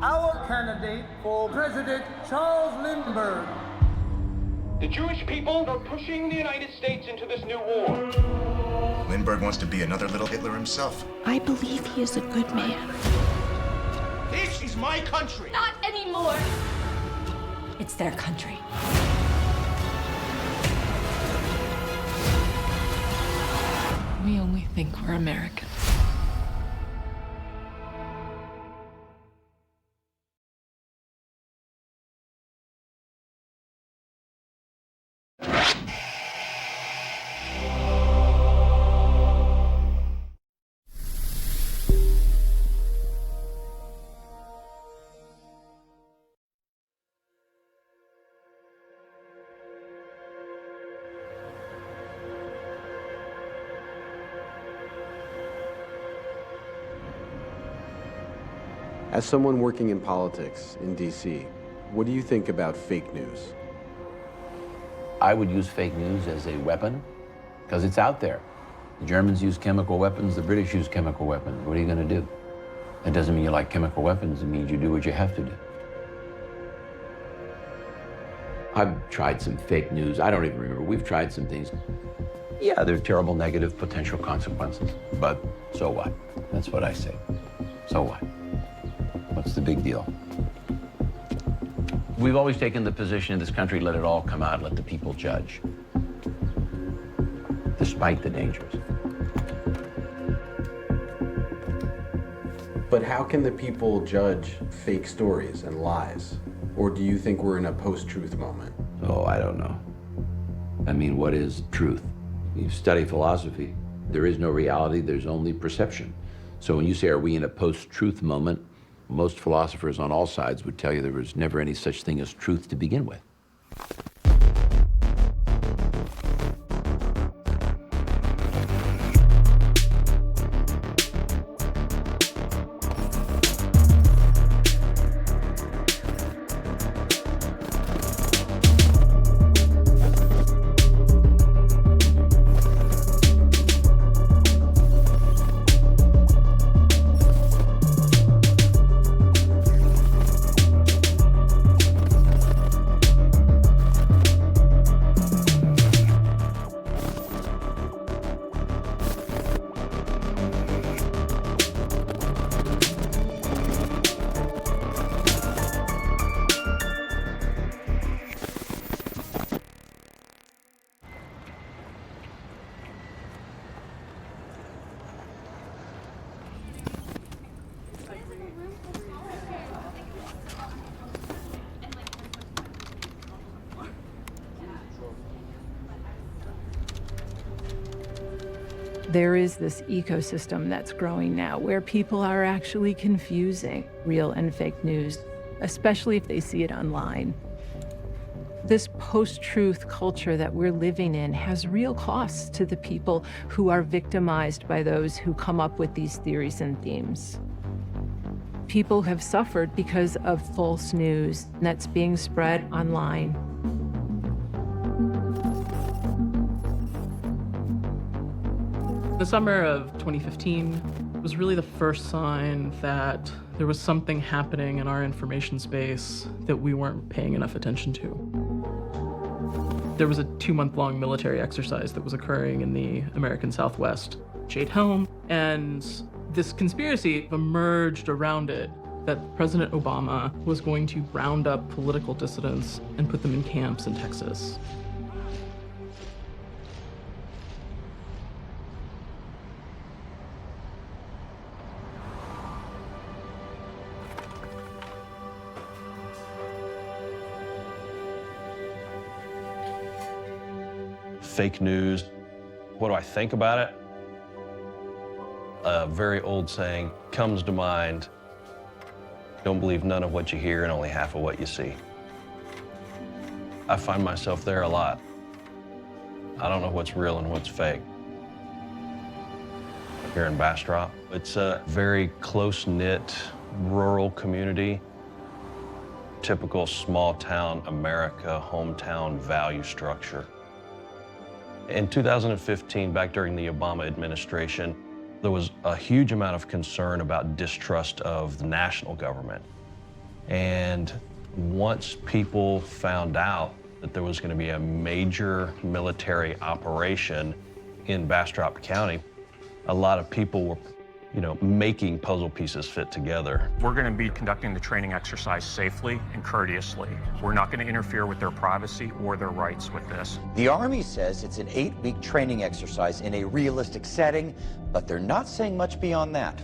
our candidate for President, Charles Lindbergh. The Jewish people are pushing the United States into this new war. Lindbergh wants to be another little Hitler himself. I believe he is a good man. This is my country. Not anymore. It's their country. We only think we're Americans. As someone working in politics in DC, what do you think about fake news? I would use fake news as a weapon because it's out there. The Germans use chemical weapons, the British use chemical weapons. What are you going to do? It doesn't mean you like chemical weapons, it means you do what you have to do. I've tried some fake news. I don't even remember. We've tried some things. Yeah, there are terrible negative potential consequences, but so what? That's what I say. So what? What's the big deal? We've always taken the position in this country, let it all come out, let the people judge, despite the dangers. But how can the people judge fake stories and lies? Or do you think we're in a post-truth moment? Oh, I don't know. I mean, what is truth? You study philosophy. There is no reality, there's only perception. So when you say, are we in a post-truth moment? Most philosophers on all sides would tell you there was never any such thing as truth to begin with. There is this ecosystem that's growing now where people are actually confusing real and fake news, especially if they see it online. This post-truth culture that we're living in has real costs to the people who are victimized by those who come up with these theories and themes. People have suffered because of false news that's being spread online. The summer of 2015 was really the first sign that there was something happening in our information space that we weren't paying enough attention to. There was a 2-month-long military exercise that was occurring in the American Southwest, Jade Helm, and this conspiracy emerged around it that President Obama was going to round up political dissidents and put them in camps in Texas. Fake news. What do I think about it? A very old saying comes to mind: don't believe none of what you hear and only half of what you see. I find myself there a lot. I don't know what's real and what's fake. Here in Bastrop, it's a very close-knit rural community. Typical small-town America, hometown value structure. In 2015, back during the Obama administration, there was a huge amount of concern about distrust of the national government. And once people found out that there was going to be a major military operation in Bastrop County, a lot of people were, making puzzle pieces fit together. We're going to be conducting the training exercise safely and courteously. We're not going to interfere with their privacy or their rights with this. The Army says it's an 8-week training exercise in a realistic setting, but they're not saying much beyond that.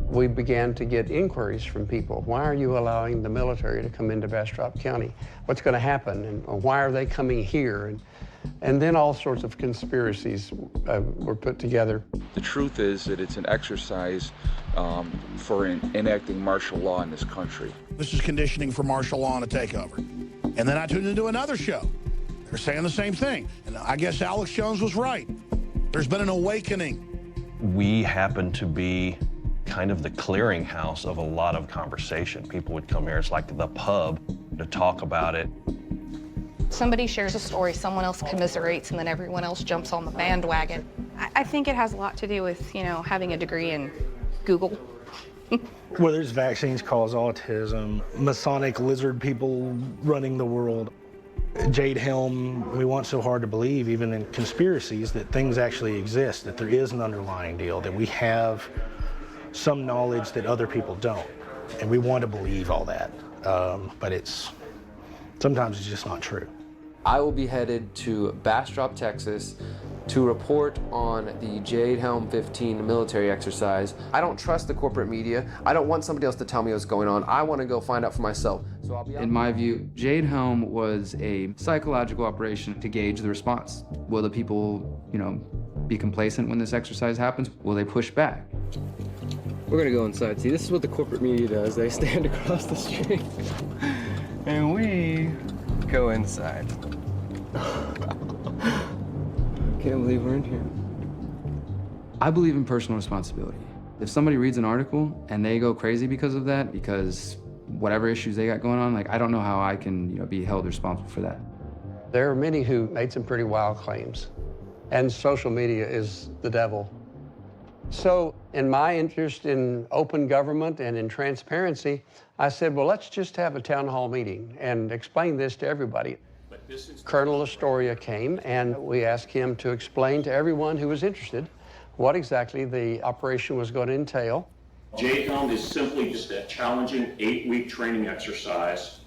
We began to get inquiries from people. Why are you allowing the military to come into Bastrop County? What's going to happen? And why are they coming here? And then all sorts of conspiracies were put together. The truth is that it's an exercise for enacting martial law in this country. This is conditioning for martial law and a takeover. And then I tuned into another show. They're saying the same thing. And I guess Alex Jones was right. There's been an awakening. We happen to be kind of the clearinghouse of a lot of conversation. People would come here, it's like the pub, to talk about it. Somebody shares a story, someone else commiserates, and then everyone else jumps on the bandwagon. I think it has a lot to do with, having a degree in Google. Whether it's vaccines cause autism, Masonic lizard people running the world, Jade Helm, we want so hard to believe, even in conspiracies, that things actually exist, that there is an underlying deal, that we have some knowledge that other people don't. And we want to believe all that, but sometimes it's just not true. I will be headed to Bastrop, Texas to report on the Jade Helm 15 military exercise. I don't trust the corporate media. I don't want somebody else to tell me what's going on. I want to go find out for myself. So I'll be in my view, Jade Helm was a psychological operation to gauge the response. Will the people, be complacent when this exercise happens? Will they push back? We're gonna go inside. See, this is what the corporate media does. They stand across the street and we go inside. Can't believe we're in here. I believe in personal responsibility. If somebody reads an article and they go crazy because of that, because whatever issues they got going on, I don't know how I can, be held responsible for that. There are many who made some pretty wild claims, and social media is the devil. So in my interest in open government and in transparency, I said, well, let's just have a town hall meeting and explain this to everybody. Colonel Astoria came, and we asked him to explain to everyone who was interested what exactly the operation was going to entail. Jade Helm is simply just a challenging 8-week training exercise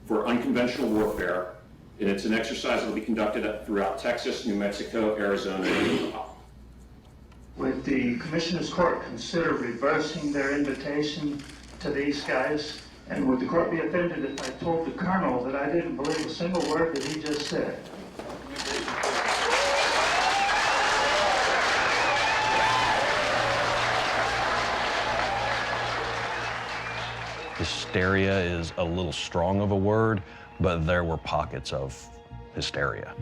for unconventional warfare, and it's an exercise that will be conducted throughout Texas, New Mexico, Arizona, and Utah. Would the Commissioners Court consider reversing their invitation to these guys? And would the court be offended if I told the Colonel that I didn't believe a single word that he just said? Hysteria is a little strong of a word, but there were pockets of hysteria.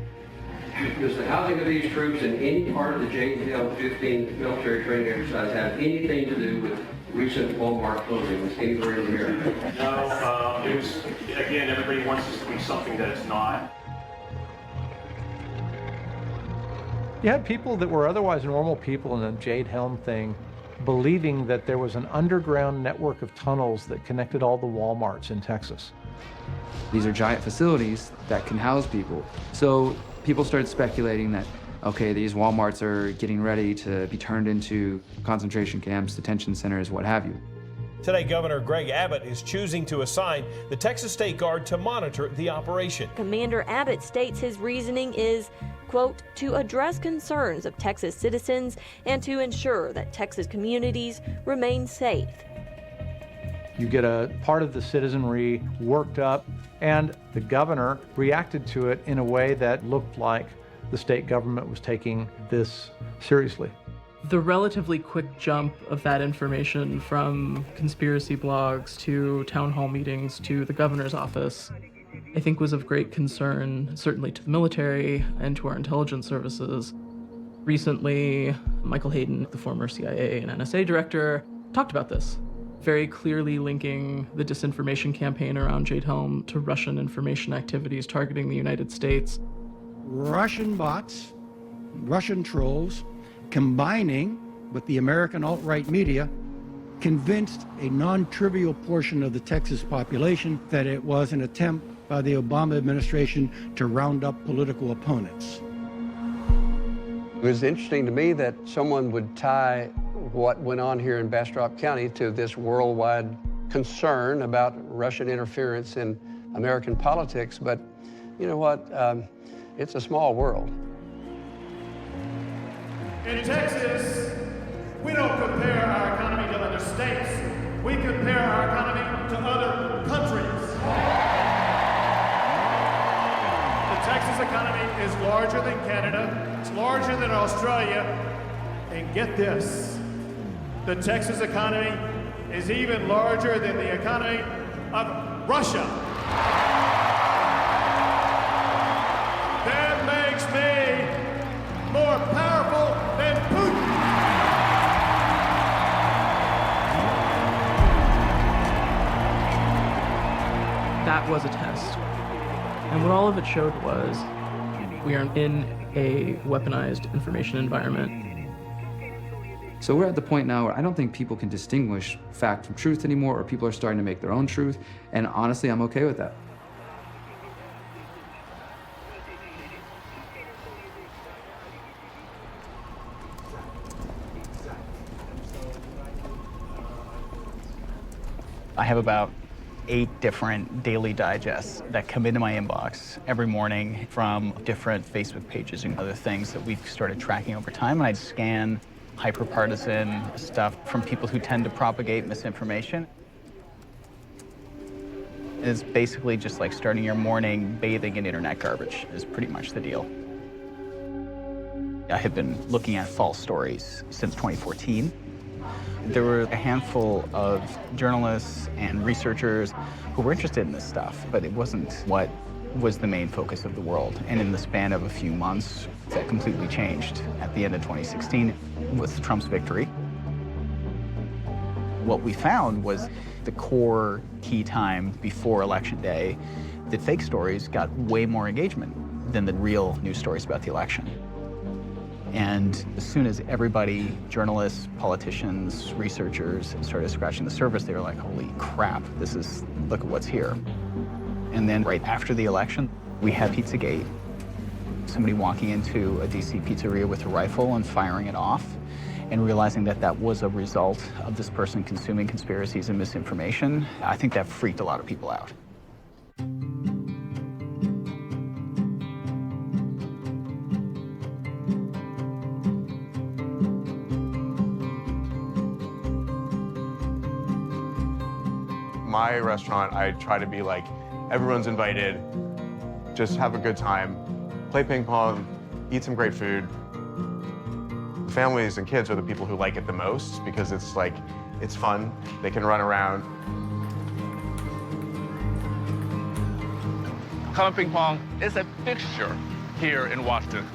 Does the housing of these troops in any part of the Jade Helm 15 military training exercise have anything to do with recent Walmart closings anywhere in America? No, it was, again, everybody wants this to be something that it's not. You had people that were otherwise normal people in the Jade Helm thing believing that there was an underground network of tunnels that connected all the Walmarts in Texas. These are giant facilities that can house people. So people started speculating that, okay, these Walmarts are getting ready to be turned into concentration camps, detention centers, what have you. Today, Governor Greg Abbott is choosing to assign the Texas State Guard to monitor the operation. Commander Abbott states his reasoning is, quote, to address concerns of Texas citizens and to ensure that Texas communities remain safe. You get a part of the citizenry worked up, and the governor reacted to it in a way that looked like the state government was taking this seriously. The relatively quick jump of that information from conspiracy blogs to town hall meetings to the governor's office, I think was of great concern, certainly to the military and to our intelligence services. Recently, Michael Hayden, the former CIA and NSA director, talked about this, very clearly linking the disinformation campaign around Jade Helm to Russian information activities targeting the United States. Russian bots, Russian trolls, combining with the American alt-right media convinced a non-trivial portion of the Texas population that it was an attempt by the Obama administration to round up political opponents. It was interesting to me that someone would tie what went on here in Bastrop County to this worldwide concern about Russian interference in American politics, but you know what? It's a small world. In Texas, we don't compare our economy to other states. We compare our economy to other countries. The Texas economy is larger than Canada, it's larger than Australia, and get this, the Texas economy is even larger than the economy of Russia. That makes me more powerful than Putin. That was a test. And what all of it showed was we are in a weaponized information environment. So we're at the point now where I don't think people can distinguish fact from truth anymore, or people are starting to make their own truth. And honestly, I'm okay with that. I have about 8 different daily digests that come into my inbox every morning from different Facebook pages and other things that we've started tracking over time. And I scan hyper-partisan stuff from people who tend to propagate misinformation. It's basically just like starting your morning bathing in internet garbage is pretty much the deal. I have been looking at false stories since 2014. There were a handful of journalists and researchers who were interested in this stuff, but it wasn't what was the main focus of the world. And in the span of a few months, that completely changed at the end of 2016 with Trump's victory. What we found was the core key time before Election Day, the fake stories got way more engagement than the real news stories about the election. And as soon as everybody, journalists, politicians, researchers, started scratching the surface, they were like, holy crap, look at what's here. And then right after the election, we had Pizzagate. Somebody walking into a DC pizzeria with a rifle and firing it off, and realizing that that was a result of this person consuming conspiracies and misinformation. I think that freaked a lot of people out. My restaurant, I try to be like, everyone's invited, just have a good time, play ping pong, eat some great food. Families and kids are the people who like it the most because it's like, it's fun, they can run around. Comet Ping Pong is a fixture here in Washington.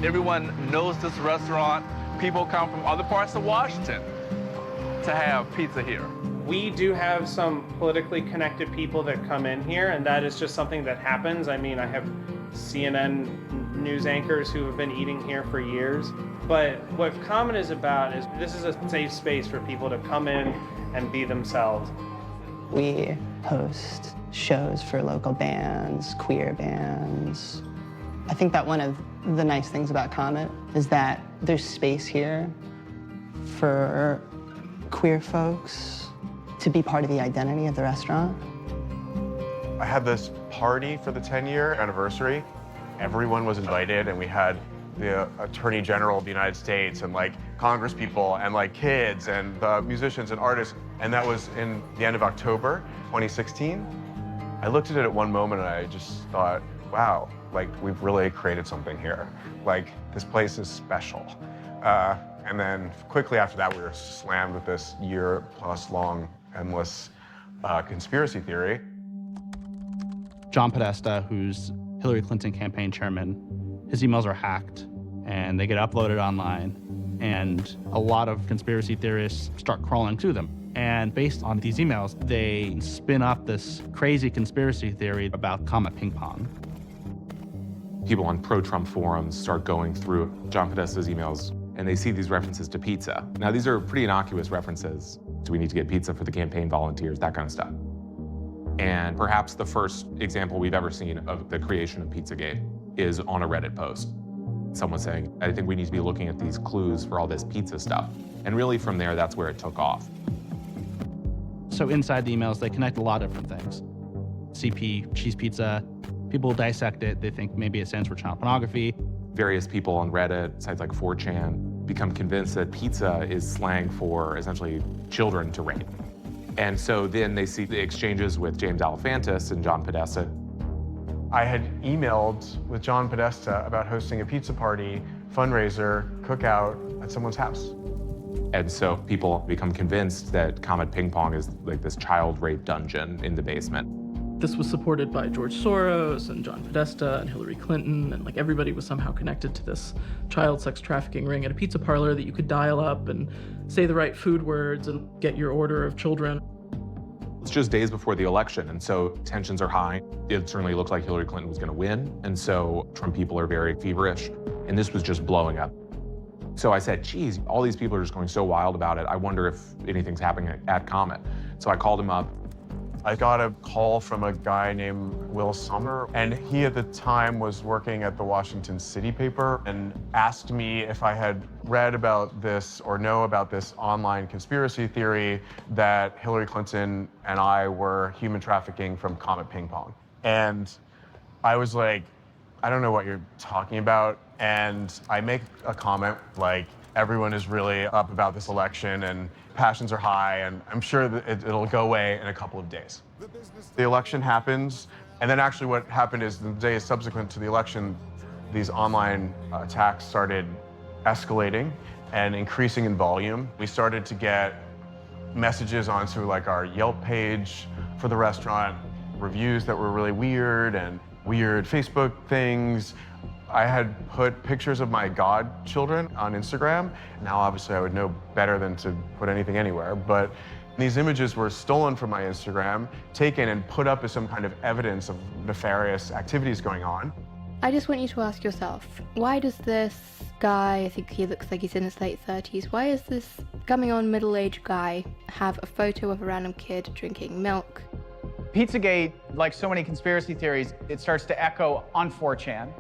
Everyone knows this restaurant. People come from other parts of Washington to have pizza here. We do have some politically connected people that come in here, and that is just something that happens. I mean, I have CNN news anchors who have been eating here for years. But what Comet is about is this is a safe space for people to come in and be themselves. We host shows for local bands, queer bands. I think that one of the nice things about Comet is that there's space here for queer folks to be part of the identity of the restaurant. I had this party for the 10-year anniversary. Everyone was invited, and we had the Attorney General of the United States and like Congress people and like kids and the musicians and artists. And that was in the end of October 2016. I looked at it at one moment and I just thought, wow, like we've really created something here. Like this place is special. And then quickly after that, we were slammed with this year-plus long, endless conspiracy theory. John Podesta, who's Hillary Clinton campaign chairman, his emails are hacked and they get uploaded online, and a lot of conspiracy theorists start crawling to them. And based on these emails, they spin up this crazy conspiracy theory about Comet Ping Pong. People on pro-Trump forums start going through John Podesta's emails, and they see these references to pizza. Now, these are pretty innocuous references, Do we need to get pizza for the campaign volunteers? That kind of stuff. And perhaps the first example we've ever seen of the creation of Pizzagate is on a Reddit post. Someone saying, I think we need to be looking at these clues for all this pizza stuff. And really from there, that's where it took off. So inside the emails, they connect a lot of different things. CP, cheese pizza, people dissect it. They think maybe it stands for child pornography. Various people on Reddit, sites like 4chan, become convinced that pizza is slang for essentially children to rape. And so then they see the exchanges with James Alefantis and John Podesta. I had emailed with John Podesta about hosting a pizza party, fundraiser, cookout at someone's house. And so people become convinced that Comet Ping Pong is like this child rape dungeon in the basement. This was supported by George Soros and John Podesta and Hillary Clinton, and like everybody was somehow connected to this child sex trafficking ring at a pizza parlor that you could dial up and say the right food words and get your order of children. It's just days before the election, and so tensions are high. It certainly looked like Hillary Clinton was going to win, and so Trump people are very feverish, and this was just blowing up. So I said, geez, all these people are just going so wild about it. I wonder if anything's happening at Comet. So I called him up. I got a call from a guy named Will Sommer, and he at the time was working at the Washington City paper and asked me if I had read about this or know about this online conspiracy theory that Hillary Clinton and I were human trafficking from Comet Ping Pong. And I was like, I don't know what you're talking about. And I make a comment like, everyone is really up about this election and passions are high, and I'm sure that it'll go away in a couple of days. The election happens, and then actually what happened is the days subsequent to the election, these online attacks started escalating and increasing in volume. We started to get messages onto like our Yelp page for the restaurant, reviews that were really weird and weird Facebook things. I had put pictures of my godchildren on Instagram. Now, obviously, I would know better than to put anything anywhere, but these images were stolen from my Instagram, taken and put up as some kind of evidence of nefarious activities going on. I just want you to ask yourself, why does this guy, I think he looks like he's in his late 30s, why is this coming on middle-aged guy have a photo of a random kid drinking milk? Pizzagate, like so many conspiracy theories, it starts to echo on 4chan.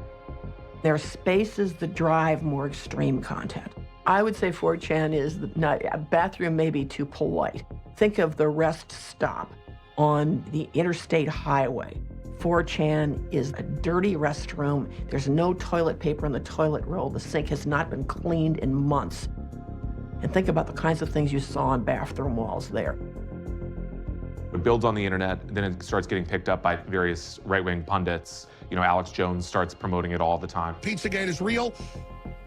There are spaces that drive more extreme content. I would say 4chan is not, a bathroom may be too polite. Think of the rest stop on the interstate highway. 4chan is a dirty restroom. There's no toilet paper in the toilet roll. The sink has not been cleaned in months. And think about the kinds of things you saw on bathroom walls there. It builds on the internet, then it starts getting picked up by various right-wing pundits. You know, Alex Jones starts promoting it all the time. Pizzagate is real.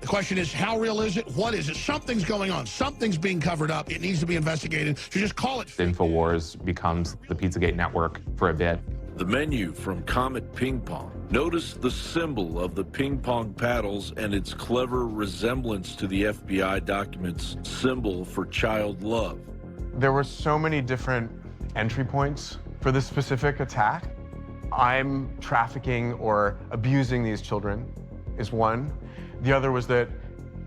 The question is, how real is it? What is it? Something's going on. Something's being covered up. It needs to be investigated. So just call it. InfoWars becomes the Pizzagate network for a bit. The menu from Comet Ping Pong. Notice the symbol of the ping pong paddles and its clever resemblance to the FBI documents symbol for child love. There were so many different entry points for this specific attack. I'm trafficking or abusing these children is one. The other was that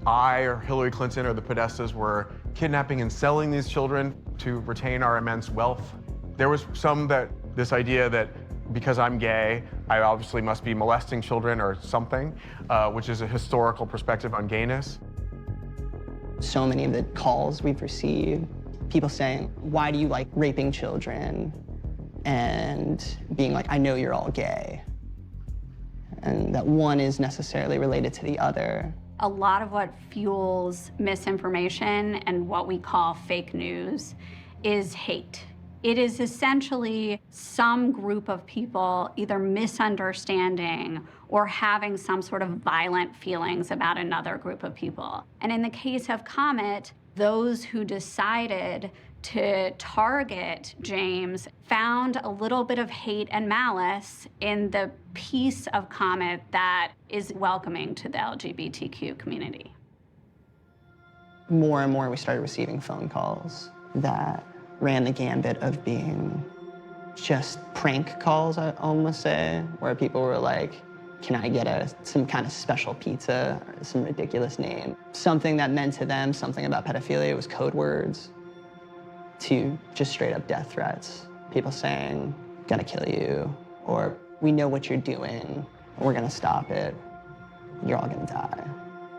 I or Hillary Clinton or the Podestas were kidnapping and selling these children to retain our immense wealth. There was this idea that because I'm gay, I obviously must be molesting children or something, which is a historical perspective on gayness. So many of the calls we've received, people saying, why do you like raping children? And being like, I know you're all gay. And that one is necessarily related to the other. A lot of what fuels misinformation and what we call fake news is hate. It is essentially some group of people either misunderstanding or having some sort of violent feelings about another group of people. And in the case of Comet, those who decided to target James found a little bit of hate and malice in the piece of Comet that is welcoming to the LGBTQ community. More and more we started receiving phone calls that ran the gambit of being just prank calls, I almost say, where people were like, can I get some kind of special pizza, or some ridiculous name? Something that meant to them something about pedophilia was code words. to just straight up death threats. People saying, gonna kill you, or we know what you're doing, we're gonna stop it, you're all gonna die.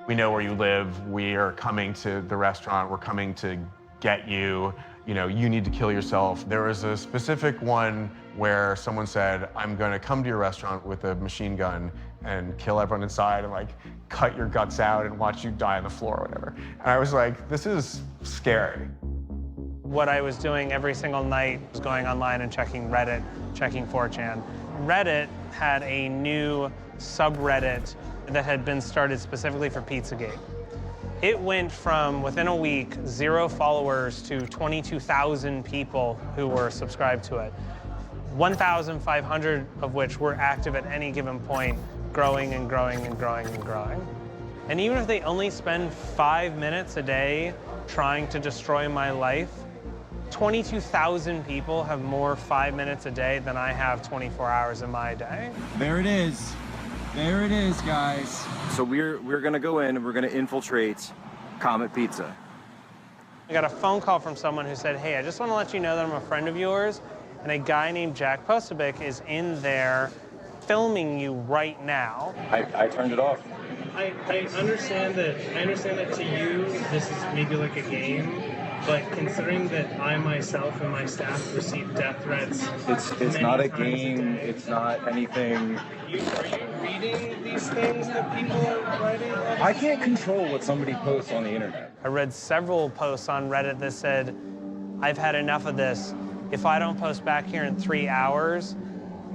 We know where you live, we are coming to the restaurant, we're coming to get you, you know, you need to kill yourself. There was a specific one where someone said, I'm gonna come to your restaurant with a machine gun and kill everyone inside and like cut your guts out and watch you die on the floor or whatever. And I was like, this is scary. What I was doing every single night was going online and checking Reddit, checking 4chan. Reddit had a new subreddit that had been started specifically for Pizzagate. It went from, within a week, 0 followers to 22,000 people who were subscribed to it. 1,500 of which were active at any given point, growing and growing and growing and growing. And even if they only spend 5 minutes a day trying to destroy my life, 22,000 people have more 5 minutes a day than I have 24 hours in my day. There it is. There it is, guys. So we're gonna go in and we're gonna infiltrate Comet Pizza. I got a phone call from someone who said, hey, I just want to let you know that I'm a friend of yours, and a guy named Jack Posobiec is in there filming you right now. I turned it off. I understand that to you this is maybe like a game, but considering that I myself and my staff receive death threats, It's not a game. It's not anything. Are you reading these things that people are writing? I can't control what somebody posts on the internet. I read several posts on Reddit that said, I've had enough of this. If I don't post back here in 3 hours,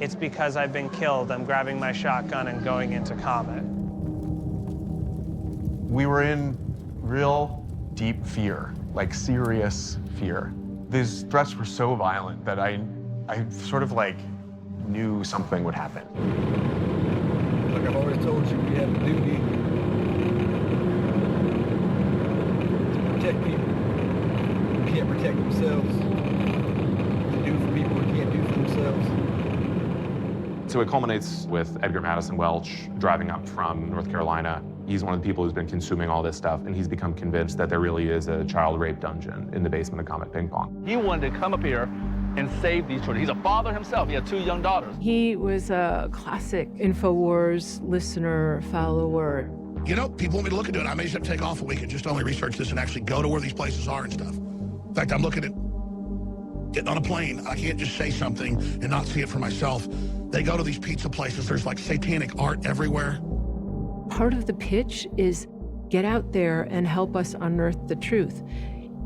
it's because I've been killed. I'm grabbing my shotgun and going into Comet. We were in real deep fear, like serious fear. These threats were so violent that I sort of like knew something would happen. Like I've always told you, we have a duty to protect people who can't protect themselves, to do for people who can't do for themselves. So it culminates with Edgar Madison Welch driving up from North Carolina. He's one of the people who's been consuming all this stuff, and he's become convinced that there really is a child rape dungeon in the basement of Comet Ping Pong. He wanted to come up here and save these children. He's a father himself. He had 2 young daughters. He was a classic InfoWars listener, follower. You know, people want me to look into it. I may just have to take off a week and just only research this and actually go to where these places are and stuff. In fact, I'm looking at getting on a plane. I can't just say something and not see it for myself. They go to these pizza places. There's like satanic art everywhere. Part of the pitch is get out there and help us unearth the truth.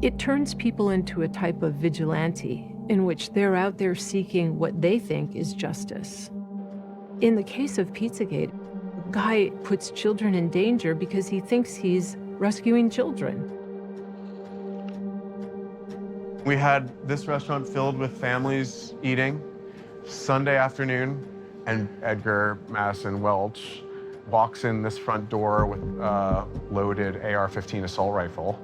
It turns people into a type of vigilante in which they're out there seeking what they think is justice. In the case of Pizzagate, a guy puts children in danger because he thinks he's rescuing children. We had this restaurant filled with families eating Sunday afternoon, and Edgar Madison Welch walks in this front door with a loaded AR-15 assault rifle,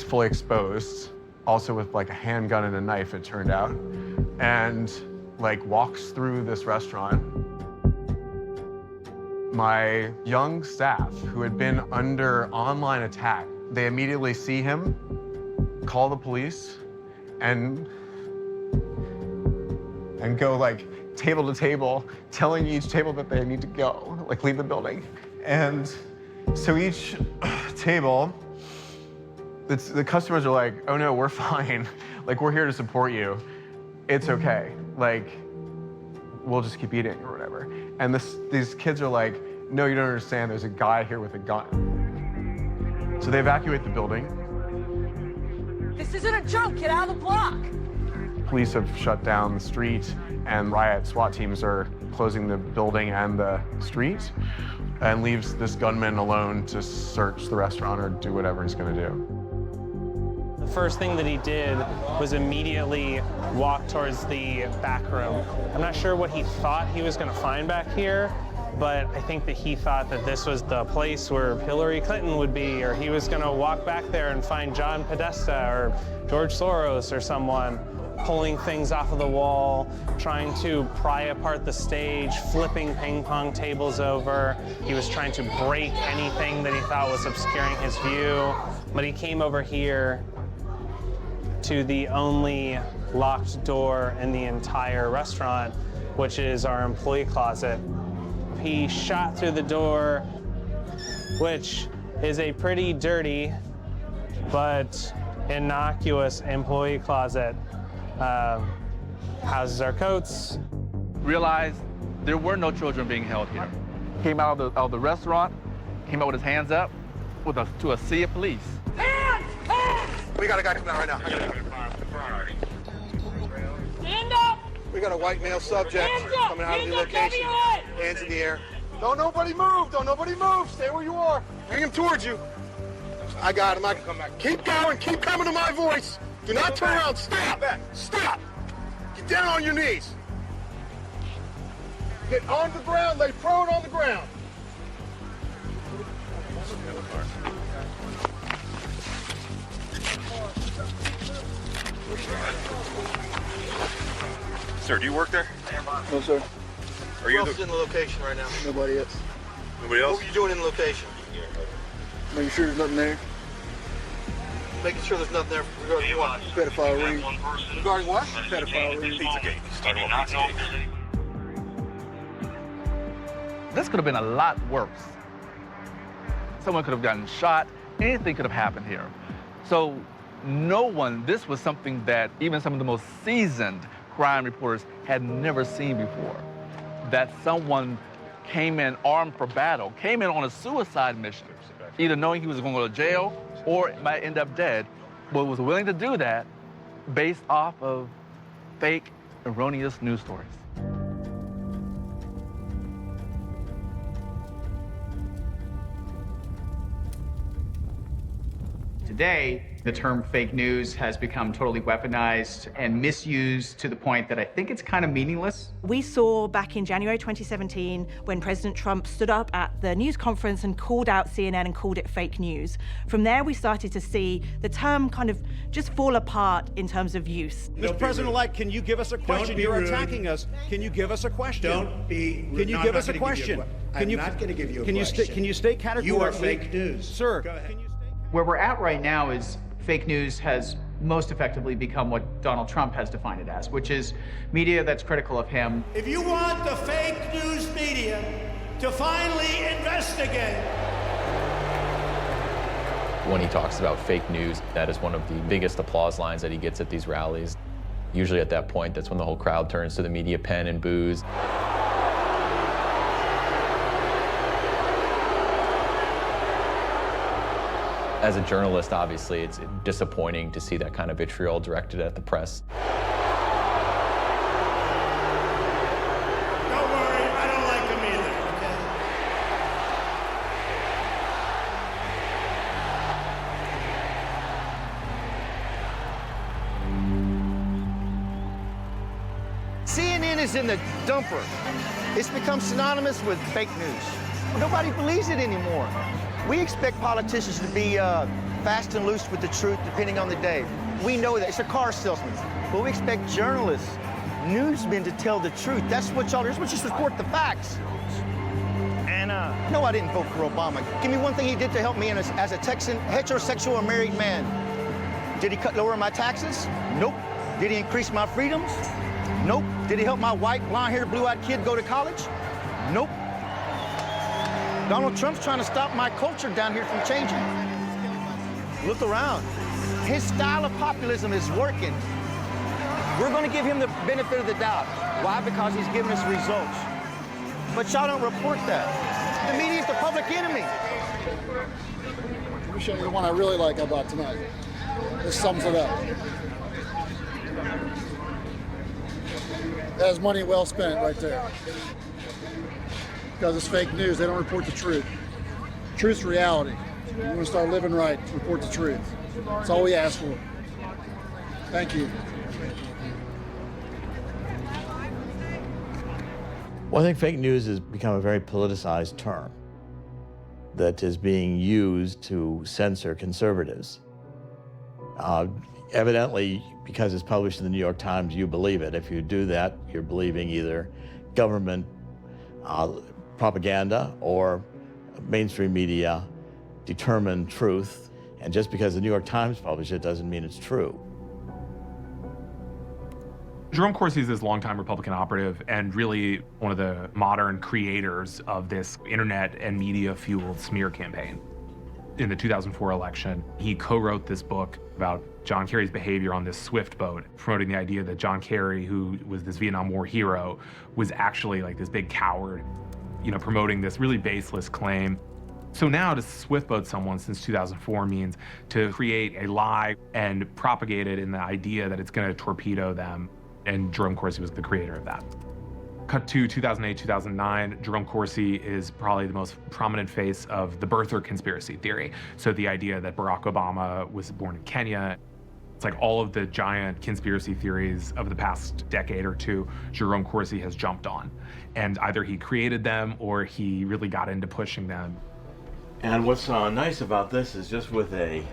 fully exposed, also with like a handgun and a knife, it turned out, and like walks through this restaurant. My young staff, who had been under online attack, they immediately see him, call the police, and go like table to table, telling each table that they need to go, like leave the building. And so each table, the customers are like, oh no, we're fine. Like, we're here to support you. It's okay. Like, we'll just keep eating or whatever. And these kids are like, no, you don't understand. There's a guy here with a gun. So they evacuate the building. This isn't a joke. Get out of the block. Police have shut down the street, and riot SWAT teams are closing the building and the street, and leaves this gunman alone to search the restaurant or do whatever he's gonna do. The first thing that he did was immediately walk towards the back room. I'm not sure what he thought he was gonna find back here, but I think that he thought that this was the place where Hillary Clinton would be, or he was gonna walk back there and find John Podesta or George Soros or someone, pulling things off of the wall, trying to pry apart the stage, flipping ping pong tables over. He was trying to break anything that he thought was obscuring his view. But he came over here to the only locked door in the entire restaurant, which is our employee closet. He shot through the door, which is a pretty dirty but innocuous employee closet. Houses our coats. Realized there were no children being held here. Came out of the restaurant, came out with his hands up to a sea of police. Hands! Hands! We got a guy coming out right now. Stand up! We got a white male subject Hands up! coming out of Hands the up, location. W.A. Hands in the air. Don't nobody move! Don't nobody move! Stay where you are. Bring him towards you. I got him. I can come back. Keep going. Keep coming to my voice. Do not turn around. Stop. Stop. Get down on your knees. Get on the ground. Lay prone on the ground. Sir, do you work there? No, sir. Are you Who else is in the location right now? Nobody else. Nobody else? What were you doing in the location? Making sure there's nothing there. Making sure there's nothing there regarding what? Pedophile ring. Regarding what? Pedophile ring. Pizzagate. He's talking about Pizzagate. This could have been a lot worse. Someone could have gotten shot. Anything could have happened here. So this was something that even some of the most seasoned crime reporters had never seen before. That someone came in armed for battle, came in on a suicide mission, either knowing he was going to go to jail or might end up dead, but was willing to do that based off of fake, erroneous news stories. Today, the term fake news has become totally weaponized and misused to the point that I think it's kind of meaningless. We saw back in January 2017 when President Trump stood up at the news conference and called out CNN and called it fake news. From there, we started to see the term kind of just fall apart in terms of use. Mr. President-elect, can you give us a question? You're attacking us. Can you give us a question? Don't be rude. Can you give us a question? I'm not going to give you a question. Can you state categorically? You are fake news. Sir. Go ahead. Where we're at right now is fake news has most effectively become what Donald Trump has defined it as, which is media that's critical of him. If you want the fake news media to finally investigate. When he talks about fake news, that is one of the biggest applause lines that he gets at these rallies. Usually at that point, that's when the whole crowd turns to the media pen and boos. As a journalist, obviously, it's disappointing to see that kind of vitriol directed at the press. Don't worry, I don't like them either, CNN is in the dumper. It's become synonymous with fake news. Nobody believes it anymore. We expect politicians to be fast and loose with the truth depending on the day. We know that. It's a car salesman. But we expect journalists, newsmen to tell the truth. That's what y'all, you're supposed to just report the facts. And no, I didn't vote for Obama. Give me one thing he did to help me as a Texan, heterosexual and married man. Did he lower my taxes? Nope. Did he increase my freedoms? Nope. Did he help my white, blonde-haired, blue-eyed kid go to college? Nope. Donald Trump's trying to stop my culture down here from changing. Look around. His style of populism is working. We're going to give him the benefit of the doubt. Why? Because he's giving us results. But y'all don't report that. The media is the public enemy. Let me show you the one I really like about tonight. This sums it up. That is money well spent right there. Because it's fake news. They don't report the truth. Truth's reality. You want to start living right, report the truth. That's all we ask for. Thank you. Well, I think fake news has become a very politicized term that is being used to censor conservatives. Evidently, because it's published in the New York Times, you believe it. If you do that, you're believing either government propaganda or mainstream media determined truth. And just because the New York Times published it doesn't mean it's true. Jerome Corsi is this longtime Republican operative and really one of the modern creators of this internet and media-fueled smear campaign. In the 2004 election, he co-wrote this book about John Kerry's behavior on this Swift boat, promoting the idea that John Kerry, who was this Vietnam War hero, was actually like this big coward, promoting this really baseless claim. So now to swift boat someone since 2004 means to create a lie and propagate it in the idea that it's going to torpedo them. And Jerome Corsi was the creator of that. Cut to 2008, 2009, Jerome Corsi is probably the most prominent face of the birther conspiracy theory. So the idea that Barack Obama was born in Kenya. It's like all of the giant conspiracy theories of the past decade or two, Jerome Corsi has jumped on. And either he created them or he really got into pushing them. And what's nice about this is just with a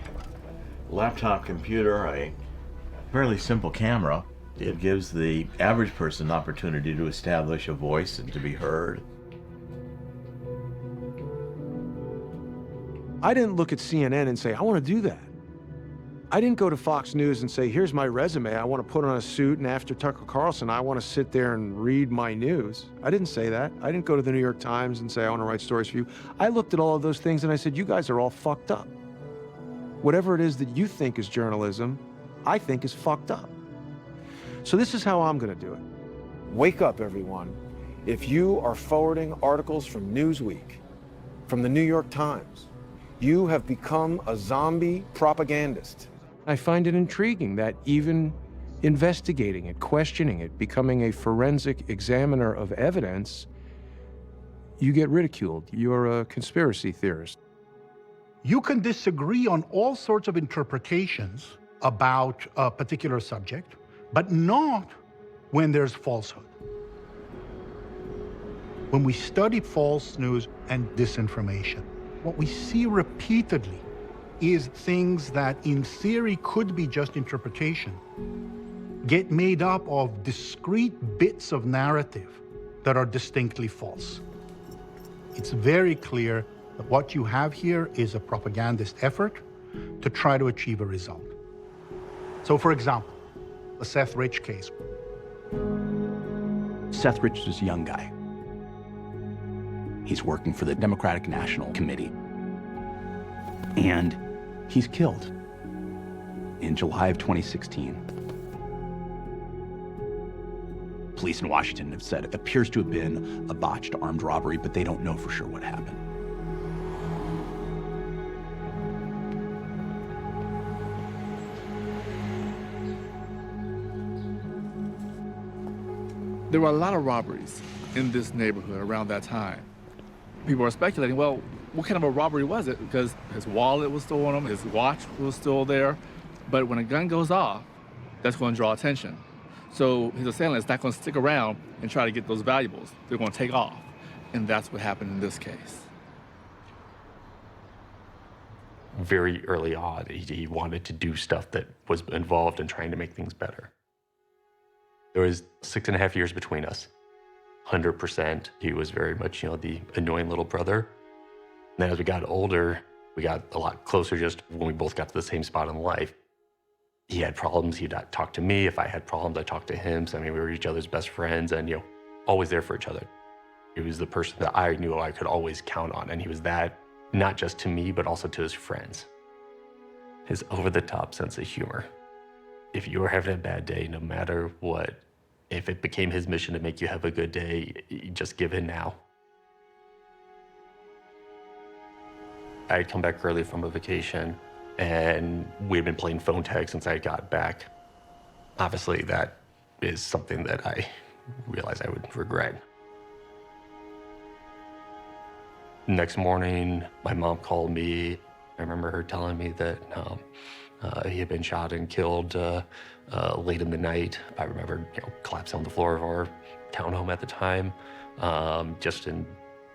laptop computer, a fairly simple camera, it gives the average person an opportunity to establish a voice and to be heard. I didn't look at CNN and say, I want to do that. I didn't go to Fox News and say, here's my resume. I want to put on a suit, and after Tucker Carlson, I want to sit there and read my news. I didn't say that. I didn't go to the New York Times and say, I want to write stories for you. I looked at all of those things and I said, you guys are all fucked up. Whatever it is that you think is journalism, I think is fucked up. So this is how I'm going to do it. Wake up, everyone. If you are forwarding articles from Newsweek, from the New York Times, you have become a zombie propagandist. I find it intriguing that even investigating it, questioning it, becoming a forensic examiner of evidence, you get ridiculed. You're a conspiracy theorist. You can disagree on all sorts of interpretations about a particular subject, but not when there's falsehood. When we study false news and disinformation, what we see repeatedly is things that in theory could be just interpretation get made up of discrete bits of narrative that are distinctly false. It's very clear that what you have here is a propagandist effort to try to achieve a result. So for example, the Seth Rich case. Seth Rich is a young guy. He's working for the Democratic National Committee. And he's killed in July of 2016. Police in Washington have said it appears to have been a botched armed robbery, but they don't know for sure what happened. There were a lot of robberies in this neighborhood around that time. People are speculating, well, what kind of a robbery was it? Because his wallet was still on him, his watch was still there. But when a gun goes off, that's going to draw attention. So his assailant is not going to stick around and try to get those valuables. They're going to take off. And that's what happened in this case. Very early on, he wanted to do stuff that was involved in trying to make things better. There was 6.5 years between us. 100%. He was very much, the annoying little brother. And then as we got older, we got a lot closer just when we both got to the same spot in life. He had problems, he'd talk to me. If I had problems, I talked to him. So, we were each other's best friends and, always there for each other. He was the person that I knew I could always count on. And he was that, not just to me, but also to his friends. His over-the-top sense of humor. If you were having a bad day, no matter what, if it became his mission to make you have a good day, you just give in now. I had come back early from a vacation, and we had been playing phone tag since I got back. Obviously, that is something that I realized I would regret. Next morning, my mom called me. I remember her telling me that he had been shot and killed late in the night. I remember, collapsing on the floor of our townhome at the time, just in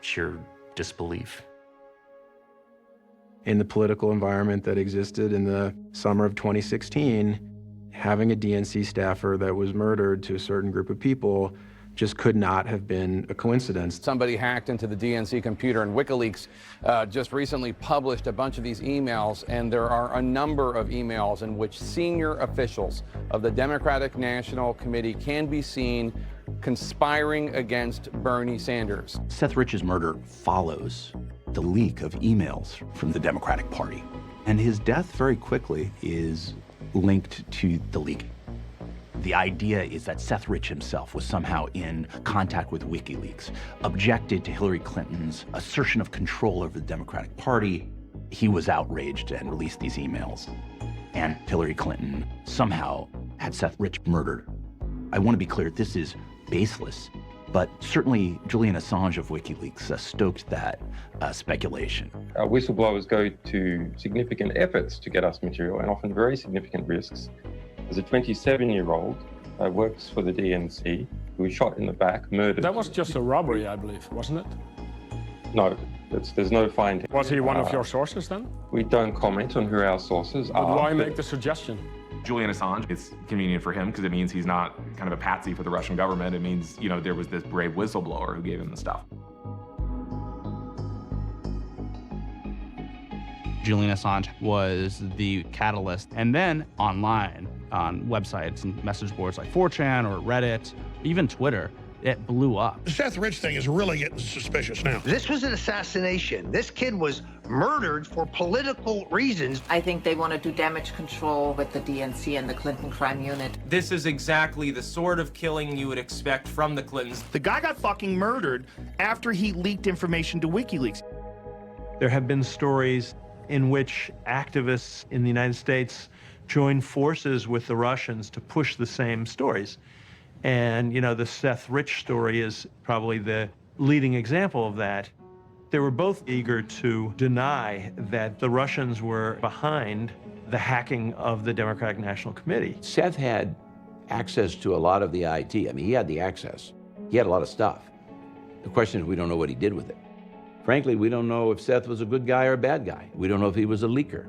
sheer disbelief. In the political environment that existed in the summer of 2016, having a DNC staffer that was murdered to a certain group of people just could not have been a coincidence. Somebody hacked into the DNC computer, and WikiLeaks just recently published a bunch of these emails, and there are a number of emails in which senior officials of the Democratic National Committee can be seen conspiring against Bernie Sanders. Seth Rich's murder follows the leak of emails from the Democratic Party. And his death very quickly is linked to the leak. The idea is that Seth Rich himself was somehow in contact with WikiLeaks, objected to Hillary Clinton's assertion of control over the Democratic Party. He was outraged and released these emails. And Hillary Clinton somehow had Seth Rich murdered. I want to be clear, this is baseless, but certainly Julian Assange of WikiLeaks stoked that speculation. Our whistleblowers go to significant efforts to get us material, and often very significant risks. There's a 27-year-old works for the DNC who was shot in the back, murdered. That was just a robbery, I believe, wasn't it? No, there's no finding. Was he one of your sources then? We don't comment on who our sources are. But why make the suggestion? Julian Assange, it's convenient for him because it means he's not kind of a patsy for the Russian government. It means, you know, there was this brave whistleblower who gave him the stuff. Julian Assange was the catalyst. And then online, on websites and message boards like 4chan or Reddit, even Twitter, it blew up. The Seth Rich thing is really getting suspicious now. This was an assassination. This kid was murdered for political reasons. I think they want to do damage control with the DNC and the Clinton crime unit. This is exactly the sort of killing you would expect from the Clintons. The guy got fucking murdered after he leaked information to WikiLeaks. There have been stories in which activists in the United States joined forces with the Russians to push the same stories. And, you know, the Seth Rich story is probably the leading example of that. They were both eager to deny that the Russians were behind the hacking of the Democratic National Committee. Seth had access to a lot of the IT. I mean, he had the access. He had a lot of stuff. The question is, we don't know what he did with it. Frankly, we don't know if Seth was a good guy or a bad guy. We don't know if he was a leaker.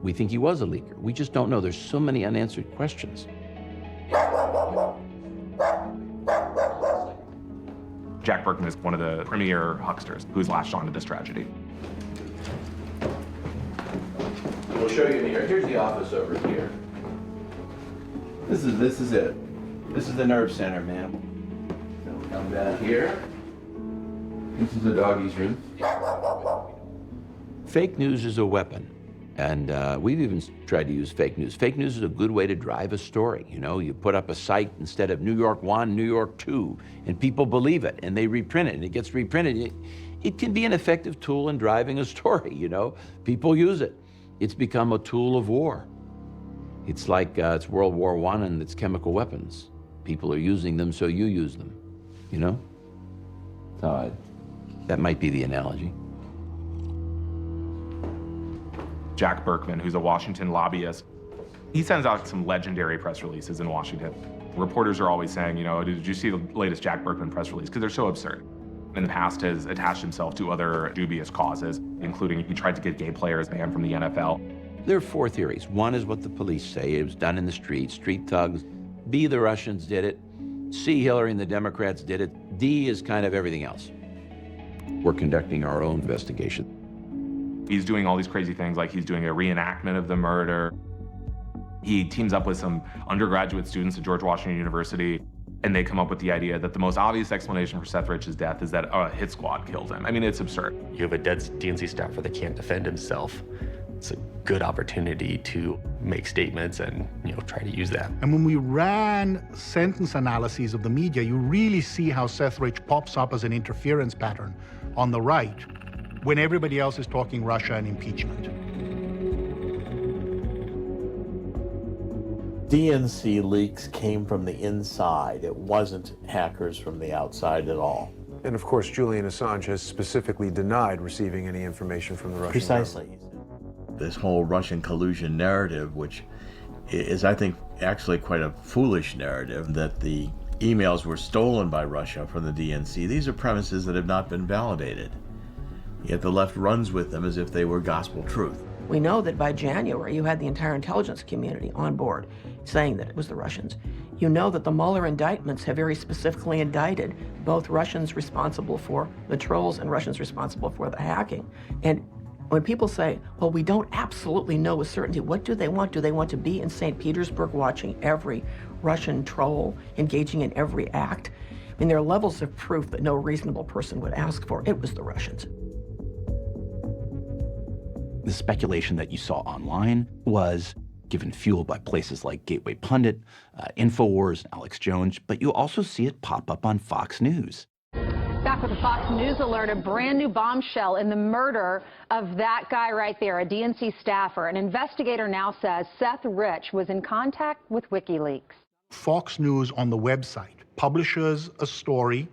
We think he was a leaker. We just don't know. There's so many unanswered questions. Jack Berkman is one of the premier hucksters who's latched onto this tragedy. We'll show you here. Here's the office over here. This is it. This is the nerve center, man. So come down here. This is the doggy's room. Fake news is a weapon. And we've even tried to use fake news. Fake news is a good way to drive a story. You know, you put up a site instead of New York 1, New York 2, and people believe it, and they reprint it, and it gets reprinted. It can be an effective tool in driving a story, you know? People use it. It's become a tool of war. It's like it's World War I and it's chemical weapons. People are using them, so you use them, you know? So that might be the analogy. Jack Berkman, who's a Washington lobbyist, he sends out some legendary press releases in Washington. Reporters are always saying, you know, did you see the latest Jack Berkman press release? Because they're so absurd. In the past has attached himself to other dubious causes, including he tried to get gay players banned from the NFL. There are 4 theories. One is what the police say. It was done in the street, street thugs. B, the Russians did it. C, Hillary and the Democrats did it. D is kind of everything else. We're conducting our own investigation. He's doing all these crazy things, like he's doing a reenactment of the murder. He teams up with some undergraduate students at George Washington University, and they come up with the idea that the most obvious explanation for Seth Rich's death is that a hit squad killed him. I mean, it's absurd. You have a dead DNC staffer that can't defend himself. It's a good opportunity to make statements and, you know, try to use that. And when we ran sentence analyses of the media, you really see how Seth Rich pops up as an interference pattern on the right when everybody else is talking Russia and impeachment. DNC leaks came from the inside. It wasn't hackers from the outside at all. And of course, Julian Assange has specifically denied receiving any information from the Russian Precisely. government. This whole Russian collusion narrative, which is, I think, actually quite a foolish narrative, that the emails were stolen by Russia from the DNC. These are premises that have not been validated. Yet the left runs with them as if they were gospel truth. We know that by January, you had the entire intelligence community on board saying that it was the Russians. You know that the Mueller indictments have very specifically indicted both Russians responsible for the trolls and Russians responsible for the hacking. And when people say, well, we don't absolutely know with certainty, what do they want? Do they want to be in St. Petersburg watching every Russian troll engaging in every act? I mean, there are levels of proof that no reasonable person would ask for. It was the Russians. The speculation that you saw online was given fuel by places like Gateway Pundit, InfoWars, Alex Jones, but you also see it pop up on Fox News. Back with a Fox News alert, a brand new bombshell in the murder of that guy right there, a DNC staffer. An investigator now says Seth Rich was in contact with WikiLeaks. Fox News on the website publishes a story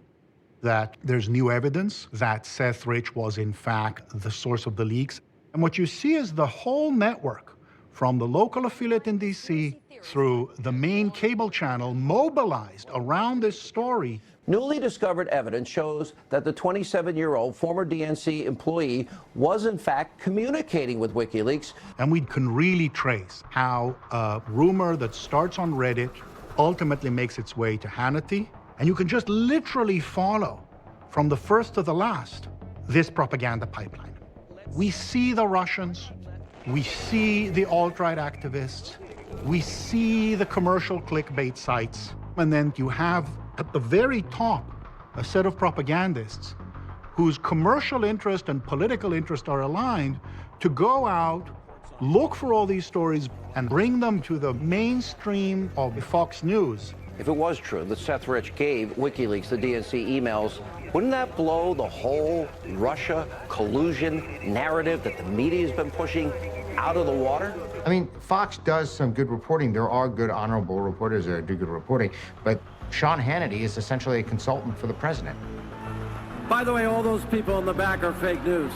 that there's new evidence that Seth Rich was in fact the source of the leaks. And what you see is the whole network, from the local affiliate in DC through the main cable channel, mobilized around this story. Newly discovered evidence shows that the 27-year-old former DNC employee was in fact communicating with WikiLeaks. And we can really trace how a rumor that starts on Reddit ultimately makes its way to Hannity. And you can just literally follow, from the first to the last, this propaganda pipeline. We see the Russians, we see the alt-right activists, we see the commercial clickbait sites, and then you have at the very top a set of propagandists whose commercial interest and political interest are aligned to go out, look for all these stories, and bring them to the mainstream of Fox News. If it was true that Seth Rich gave WikiLeaks the DNC emails, wouldn't that blow the whole Russia collusion narrative that the media has been pushing out of the water? I mean, Fox does some good reporting. There are good, honorable reporters that do good reporting, but Sean Hannity is essentially a consultant for the president. By the way, all those people in the back are fake news.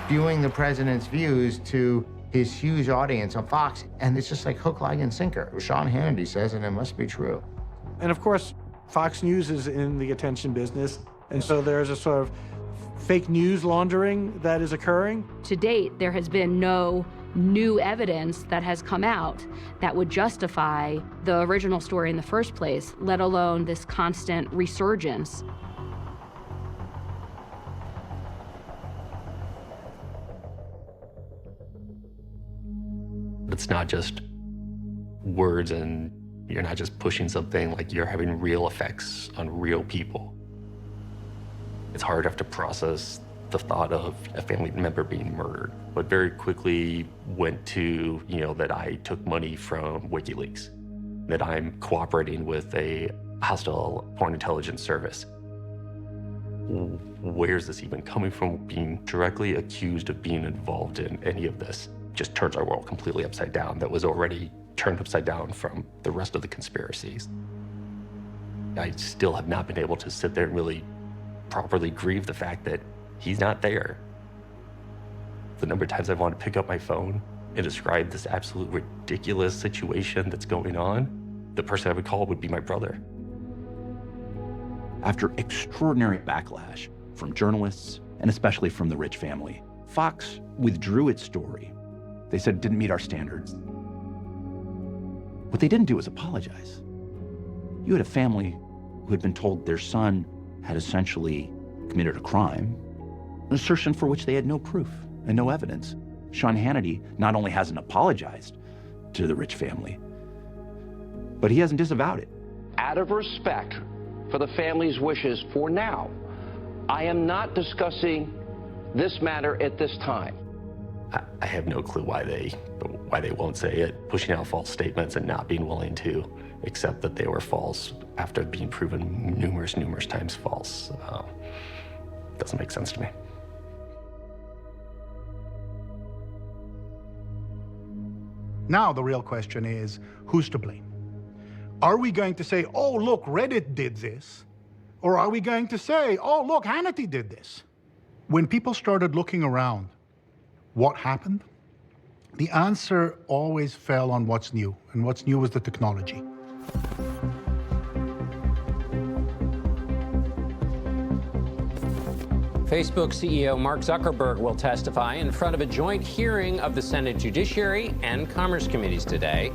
Spewing the president's views to his huge audience on Fox, and it's just like hook, line, and sinker. Sean Hannity says, and it must be true. And of course, Fox News is in the attention business, and so there's a sort of fake news laundering that is occurring. To date, there has been no new evidence that has come out that would justify the original story in the first place, let alone this constant resurgence. It's not just words, and you're not just pushing something, like you're having real effects on real people. It's hard enough to process the thought of a family member being murdered, but very quickly went to, that I took money from WikiLeaks, that I'm cooperating with a hostile foreign intelligence service. Where's this even coming from? Being directly accused of being involved in any of this just turns our world completely upside down that was already turned upside down from the rest of the conspiracies. I still have not been able to sit there and really properly grieve the fact that he's not there. The number of times I've wanted to pick up my phone and describe this absolute ridiculous situation that's going on, the person I would call would be my brother. After extraordinary backlash from journalists, and especially from the Rich family, Fox withdrew its story. They said it didn't meet our standards. What they didn't do was apologize. You had a family who had been told their son had essentially committed a crime, an assertion for which they had no proof and no evidence. Sean Hannity not only hasn't apologized to the Rich family, but he hasn't disavowed it. Out of respect for the family's wishes for now, I am not discussing this matter at this time. I have no clue why they won't say it, pushing out false statements and not being willing to accept that they were false after being proven numerous times false. Doesn't make sense to me. Now the real question is, who's to blame? Are we going to say, oh, look, Reddit did this? Or are we going to say, oh, look, Hannity did this? When people started looking around, what happened? The answer always fell on what's new, and what's new was the technology. Facebook CEO Mark Zuckerberg will testify in front of a joint hearing of the Senate Judiciary and Commerce Committees today.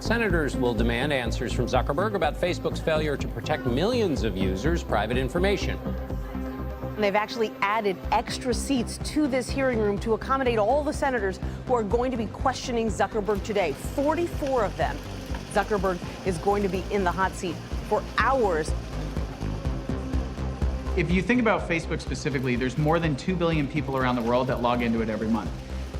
Senators will demand answers from Zuckerberg about Facebook's failure to protect millions of users' private information. They've actually added extra seats to this hearing room to accommodate all the senators who are going to be questioning Zuckerberg today. 44 of them. Zuckerberg is going to be in the hot seat for hours. If you think about Facebook specifically, there's more than 2 billion people around the world that log into it every month.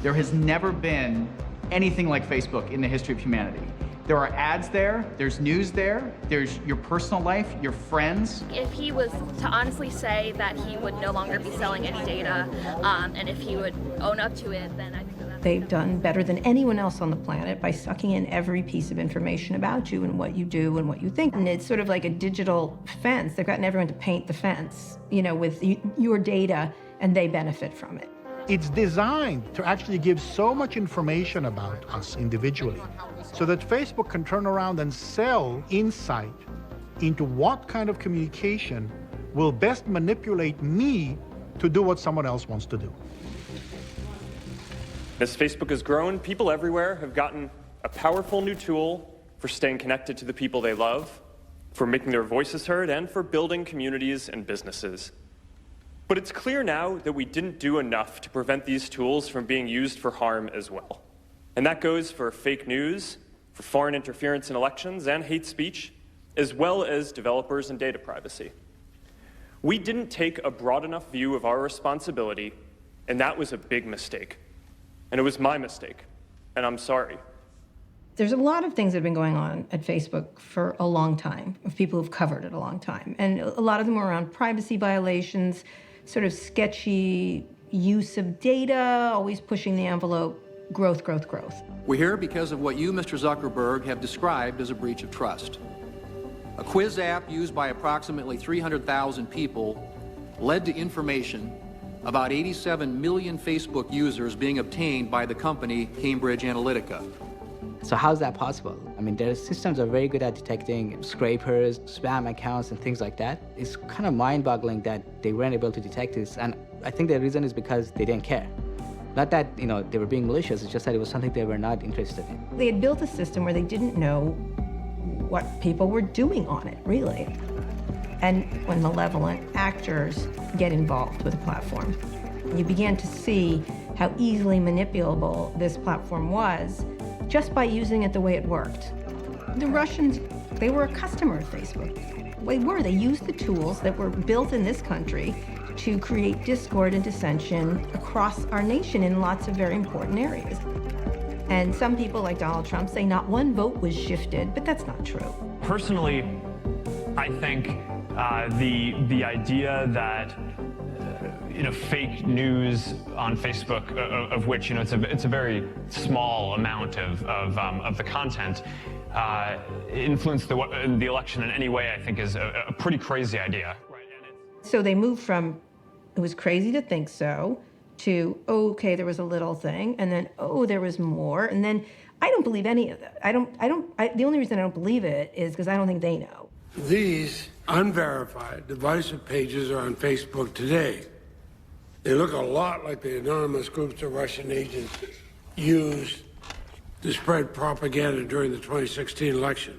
There has never been anything like Facebook in the history of humanity. There are ads there, there's news there, there's your personal life, your friends. If he was to honestly say that he would no longer be selling any data, and if he would own up to it, then I think that They've done better than anyone else on the planet by sucking in every piece of information about you and what you do and what you think. And it's sort of like a digital fence. They've gotten everyone to paint the fence, you know, with your data, and they benefit from it. It's designed to actually give so much information about us individually so that Facebook can turn around and sell insight into what kind of communication will best manipulate me to do what someone else wants to do. As Facebook has grown, people everywhere have gotten a powerful new tool for staying connected to the people they love, for making their voices heard, and for building communities and businesses. But it's clear now that we didn't do enough to prevent these tools from being used for harm as well. And that goes for fake news, for foreign interference in elections, and hate speech, as well as developers and data privacy. We didn't take a broad enough view of our responsibility, and that was a big mistake. And it was my mistake, and I'm sorry. There's a lot of things that have been going on at Facebook for a long time, of people who've covered it a long time. And a lot of them were around privacy violations, sort of sketchy use of data, always pushing the envelope, growth, growth, growth. We're here because of what you, Mr. Zuckerberg, have described as a breach of trust. A quiz app used by approximately 300,000 people led to information about 87 million Facebook users being obtained by the company Cambridge Analytica. So how's that possible? I mean, their systems are very good at detecting scrapers, spam accounts, and things like that. It's kind of mind-boggling that they weren't able to detect this, and I think the reason is because they didn't care. Not that, you know, they were being malicious, it's just that it was something they were not interested in. They had built a system where they didn't know what people were doing on it, really. And when malevolent actors get involved with a platform, you began to see how easily manipulable this platform was just by using it the way it worked. The Russians, they were a customer of Facebook. They used the tools that were built in this country to create discord and dissension across our nation in lots of very important areas. And some people, like Donald Trump, say not one vote was shifted, but that's not true. Personally, I think the idea that fake news on Facebook, of which it's a very small amount of the content, influence the election in any way, I think is a pretty crazy idea. So they moved from it was crazy to think so to okay, there was a little thing, and then there was more, and then I don't believe any of that. The only reason I don't believe it is because I don't think they know. These unverified divisive pages are on Facebook today. They look a lot like the anonymous groups of Russian agents used to spread propaganda during the 2016 election.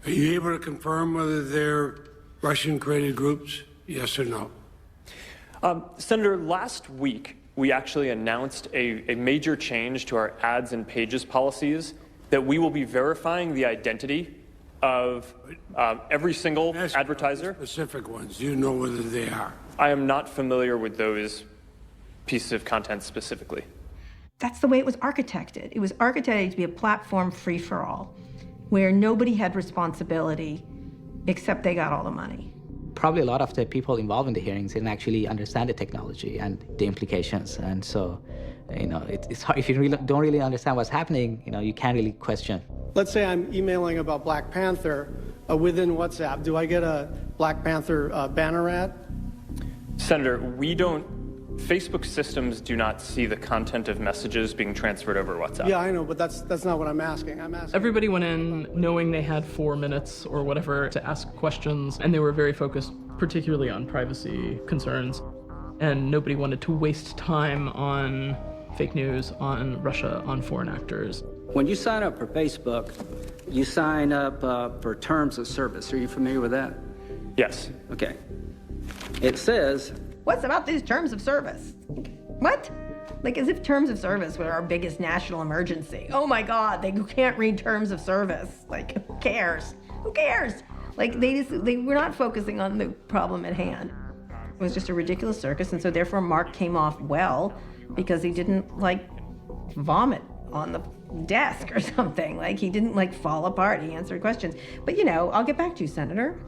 Are you able to confirm whether they're Russian-created groups, yes or no? Senator, last week, we actually announced a major change to our ads and pages policies that we will be verifying the identity of every single advertiser. Specific ones, do you know whether they are? I am not familiar with those pieces of content specifically. That's the way it was architected. It was architected to be a platform free for all, where nobody had responsibility except they got all the money. Probably a lot of the people involved in the hearings didn't actually understand the technology and the implications, and so, it's hard. If you don't really understand what's happening, you can't really question. Let's say I'm emailing about Black Panther within WhatsApp. Do I get a Black Panther banner ad? Senator, we don't Facebook systems do not see the content of messages being transferred over WhatsApp. Yeah, I know, but that's not what I'm asking. I'm asking. Everybody went in knowing they had 4 minutes or whatever to ask questions, and they were very focused particularly on privacy concerns. And nobody wanted to waste time on fake news, on Russia, on foreign actors. When you sign up for Facebook, you sign up for terms of service. Are you familiar with that? Yes. Okay. It says, what's about these terms of service? What? Like as if terms of service were our biggest national emergency. Oh my God, they can't read terms of service. Like, who cares? Who cares? Like they were not focusing on the problem at hand. It was just a ridiculous circus, and so therefore Mark came off well because he didn't like vomit on the desk or something. Like he didn't like fall apart. He answered questions. But you know, I'll get back to you, Senator.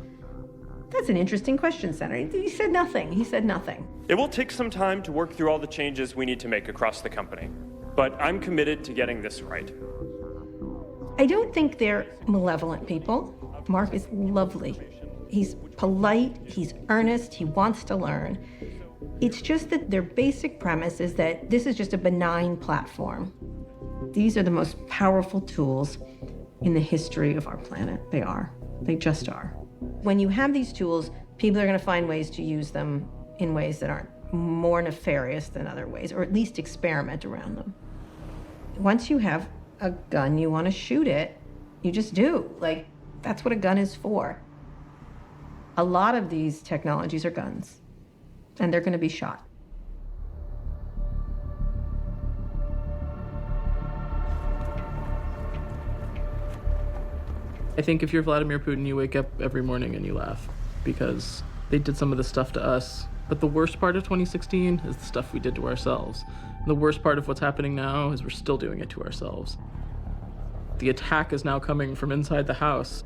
That's an interesting question, Senator. He said nothing. He said nothing. It will take some time to work through all the changes we need to make across the company, but I'm committed to getting this right. I don't think they're malevolent people. Mark is lovely. He's polite, he's earnest, he wants to learn. It's just that their basic premise is that this is just a benign platform. These are the most powerful tools in the history of our planet. They are. They just are. When you have these tools, people are going to find ways to use them in ways that aren't more nefarious than other ways, or at least experiment around them. Once you have a gun, you want to shoot it, you just do. Like, that's what a gun is for. A lot of these technologies are guns, and they're going to be shot. I think if you're Vladimir Putin, you wake up every morning and you laugh because they did some of this stuff to us. But the worst part of 2016 is the stuff we did to ourselves. And the worst part of what's happening now is we're still doing it to ourselves. The attack is now coming from inside the House.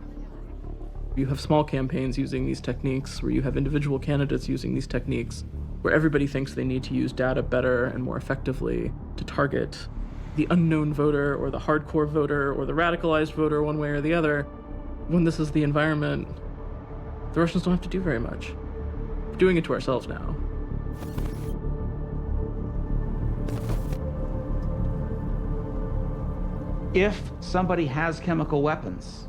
You have small campaigns using these techniques, where you have individual candidates using these techniques, where everybody thinks they need to use data better and more effectively to target the unknown voter or the hardcore voter or the radicalized voter one way or the other. When this is the environment, the Russians don't have to do very much. We're doing it to ourselves now. If somebody has chemical weapons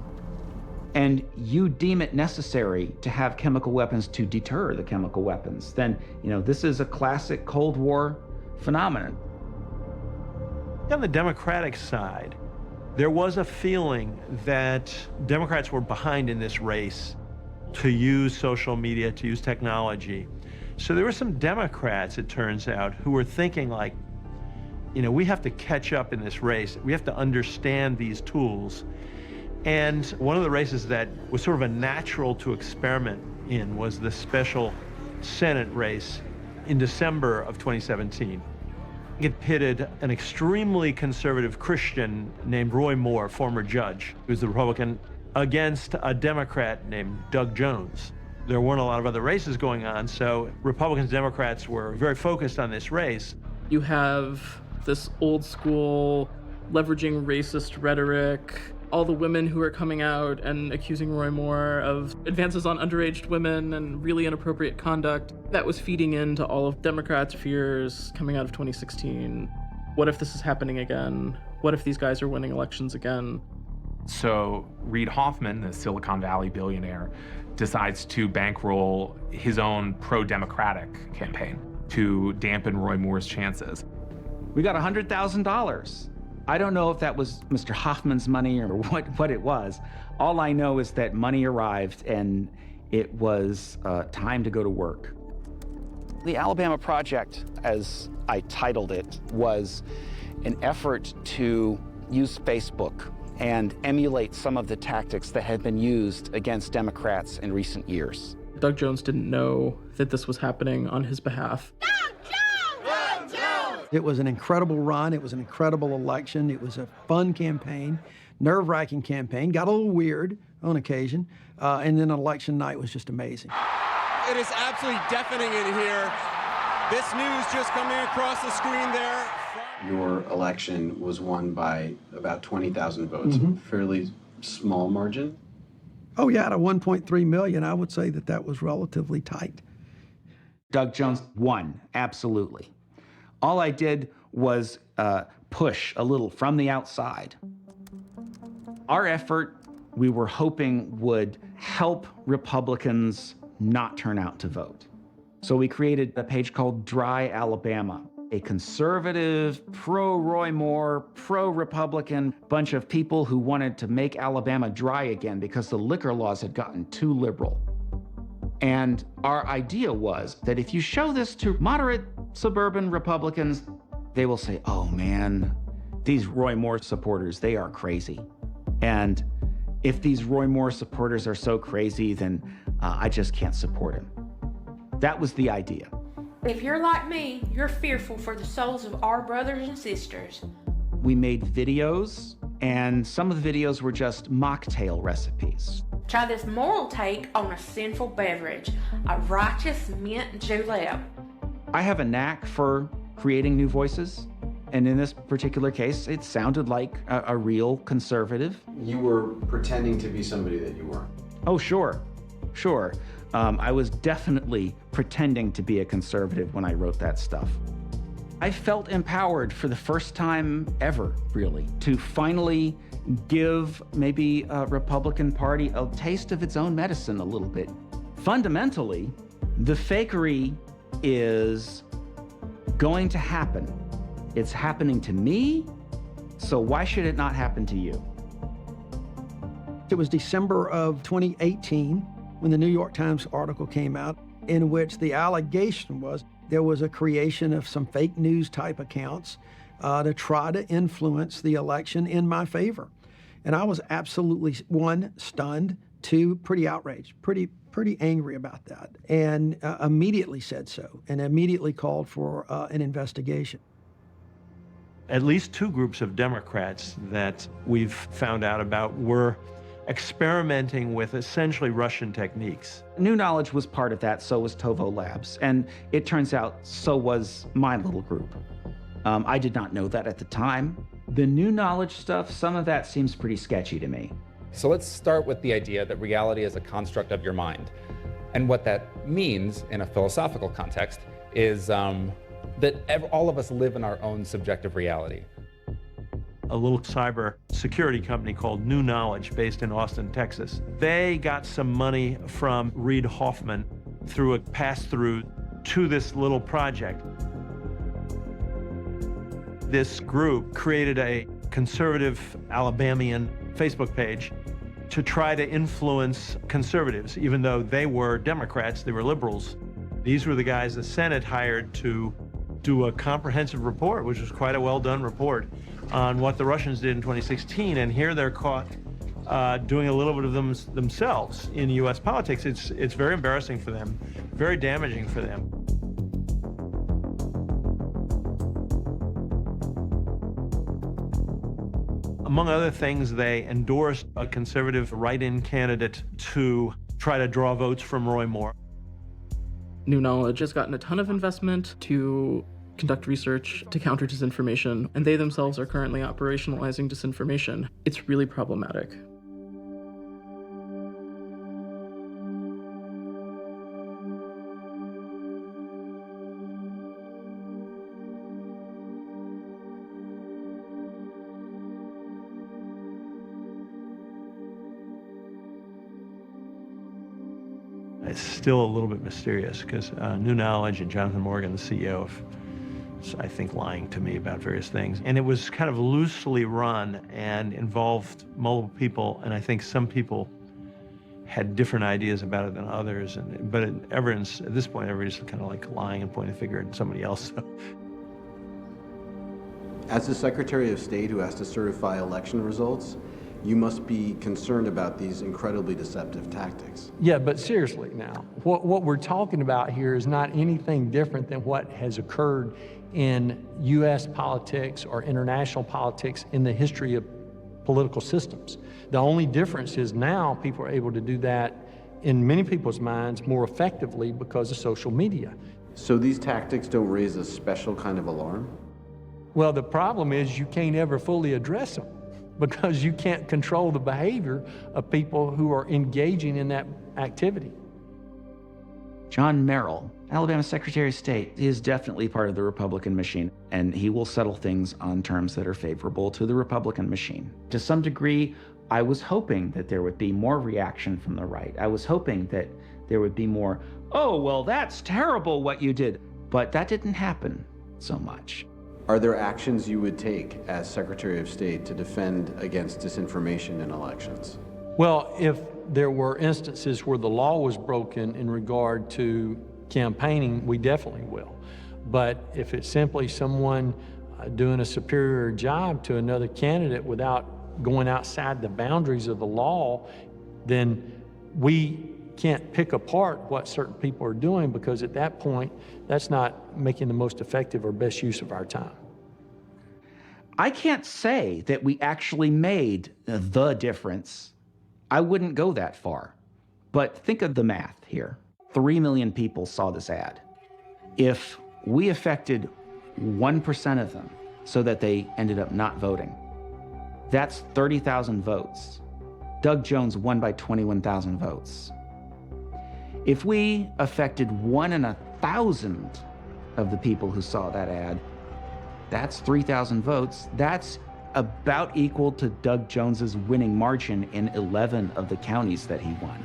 and you deem it necessary to have chemical weapons to deter the chemical weapons, then, this is a classic Cold War phenomenon. On the Democratic side, there was a feeling that Democrats were behind in this race to use social media, to use technology. So there were some Democrats, it turns out, who were thinking like, we have to catch up in this race. We have to understand these tools. And one of the races that was sort of a natural to experiment in was the special Senate race in December of 2017. It pitted an extremely conservative Christian named Roy Moore, former judge, who's the Republican, against a Democrat named Doug Jones. There weren't a lot of other races going on, so Republicans and Democrats were very focused on this race. You have this old school, leveraging racist rhetoric, all the women who are coming out and accusing Roy Moore of advances on underage women and really inappropriate conduct. That was feeding into all of Democrats' fears coming out of 2016. What if this is happening again? What if these guys are winning elections again? So Reid Hoffman, the Silicon Valley billionaire, decides to bankroll his own pro-democratic campaign to dampen Roy Moore's chances. We got $100,000. I don't know if that was Mr. Hoffman's money or what it was. All I know is that money arrived and it was time to go to work. The Alabama Project, as I titled it, was an effort to use Facebook and emulate some of the tactics that had been used against Democrats in recent years. Doug Jones didn't know that this was happening on his behalf. It was an incredible run. It was an incredible election. It was a fun campaign, nerve-wracking campaign. Got a little weird on occasion. And then election night was just amazing. It is absolutely deafening in here. This news just coming across the screen there. Your election was won by about 20,000 votes, a fairly small margin. Oh, yeah, out of 1.3 million, I would say that was relatively tight. Doug Jones won, absolutely. All I did was push a little from the outside. Our effort, we were hoping, would help Republicans not turn out to vote. So we created a page called Dry Alabama, a conservative, pro-Roy Moore, pro-Republican bunch of people who wanted to make Alabama dry again because the liquor laws had gotten too liberal. And our idea was that if you show this to moderate suburban Republicans, they will say, oh man, these Roy Moore supporters, they are crazy. And if these Roy Moore supporters are so crazy, then I just can't support him. That was the idea. If you're like me, you're fearful for the souls of our brothers and sisters. We made videos, and some of the videos were just mocktail recipes. Try this moral take on a sinful beverage, a righteous mint julep. I have a knack for creating new voices, and in this particular case, it sounded like a real conservative. You were pretending to be somebody that you weren't. Oh, sure. I was definitely pretending to be a conservative when I wrote that stuff. I felt empowered for the first time ever, really, to finally give maybe a Republican Party a taste of its own medicine a little bit. Fundamentally, the fakery is going to happen. It's happening to me, so why should it not happen to you? It was December of 2018 when the New York Times article came out in which the allegation was there was a creation of some fake news type accounts to try to influence the election in my favor. And I was absolutely, one, stunned, two, pretty outraged, pretty angry about that, and immediately said so, and immediately called for an investigation. At least two groups of Democrats that we've found out about were experimenting with essentially Russian techniques. New Knowledge was part of that, so was Tovo Labs, and it turns out so was my little group. I did not know that at the time. The New Knowledge stuff, some of that seems pretty sketchy to me. So let's start with the idea that reality is a construct of your mind. And what that means in a philosophical context is that all of us live in our own subjective reality. A little cyber security company called New Knowledge based in Austin, Texas. They got some money from Reid Hoffman through a pass-through to this little project. This group created a conservative Alabamian Facebook page to try to influence conservatives, even though they were Democrats, they were liberals. These were the guys the Senate hired to do a comprehensive report, which was quite a well-done report, on what the Russians did in 2016, and here they're caught doing a little bit of themselves in U.S. politics. It's very embarrassing for them, very damaging for them. Among other things, they endorsed a conservative write-in candidate to try to draw votes from Roy Moore. New Knowledge has gotten a ton of investment to conduct research to counter disinformation, and they themselves are currently operationalizing disinformation. It's really problematic. It's still a little bit mysterious because New Knowledge and Jonathan Morgan, the CEO, I think, lying to me about various things. And it was kind of loosely run and involved multiple people, and I think some people had different ideas about it than others. But at this point, everybody's kind of like lying and pointing a finger at somebody else. As the Secretary of State who has to certify election results, you must be concerned about these incredibly deceptive tactics. Yeah, but seriously now, what we're talking about here is not anything different than what has occurred in U.S. politics or international politics in the history of political systems. The only difference is now people are able to do that in many people's minds more effectively because of social media. So these tactics don't raise a special kind of alarm? Well, the problem is you can't ever fully address them because you can't control the behavior of people who are engaging in that activity. John Merrill, Alabama Secretary of State, is definitely part of the Republican machine, and he will settle things on terms that are favorable to the Republican machine. To some degree, I was hoping that there would be more reaction from the right. I was hoping that there would be more, oh, well, that's terrible what you did. But that didn't happen so much. Are there actions you would take as Secretary of State to defend against disinformation in elections? Well, if there were instances where the law was broken in regard to campaigning, we definitely will. But if it's simply someone doing a superior job to another candidate without going outside the boundaries of the law, then we can't pick apart what certain people are doing, because at that point, that's not making the most effective or best use of our time. I can't say that we actually made the difference. I wouldn't go that far. But think of the math here. 3 million people saw this ad. If we affected 1% of them so that they ended up not voting, that's 30,000 votes. Doug Jones won by 21,000 votes. If we affected 1 in 1,000 of the people who saw that ad, that's 3,000 votes. That's about equal to Doug Jones's winning margin in 11 of the counties that he won.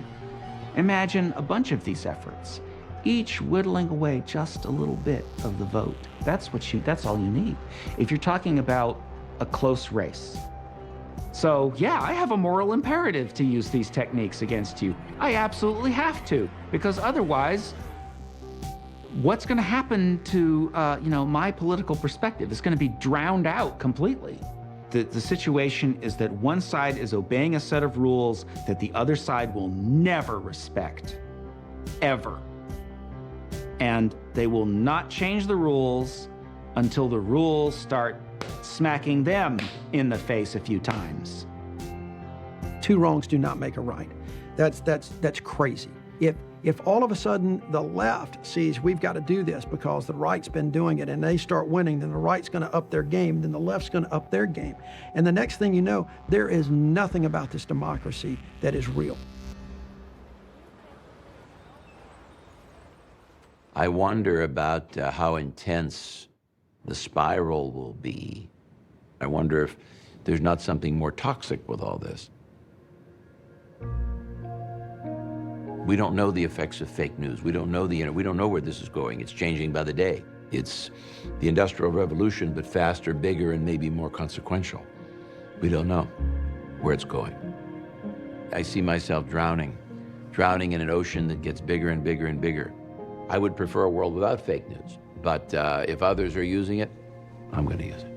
Imagine a bunch of these efforts, each whittling away just a little bit of the vote. That's all you need if you're talking about a close race. So yeah, I have a moral imperative to use these techniques against you. I absolutely have to, because otherwise, what's going to happen to my political perspective? It's going to be drowned out completely. The situation is that one side is obeying a set of rules that the other side will never respect, ever. And they will not change the rules until the rules start smacking them in the face a few times. Two wrongs do not make a right. That's crazy. If all of a sudden the left sees we've got to do this because the right's been doing it and they start winning, then the right's going to up their game, then the left's going to up their game. And the next thing you know, there is nothing about this democracy that is real. I wonder about how intense the spiral will be. I wonder if there's not something more toxic with all this. We don't know the effects of fake news. We don't know we don't know where this is going. It's changing by the day. It's the Industrial Revolution, but faster, bigger, and maybe more consequential. We don't know where it's going. I see myself drowning in an ocean that gets bigger and bigger and bigger. I would prefer a world without fake news, but if others are using it, I'm going to use it.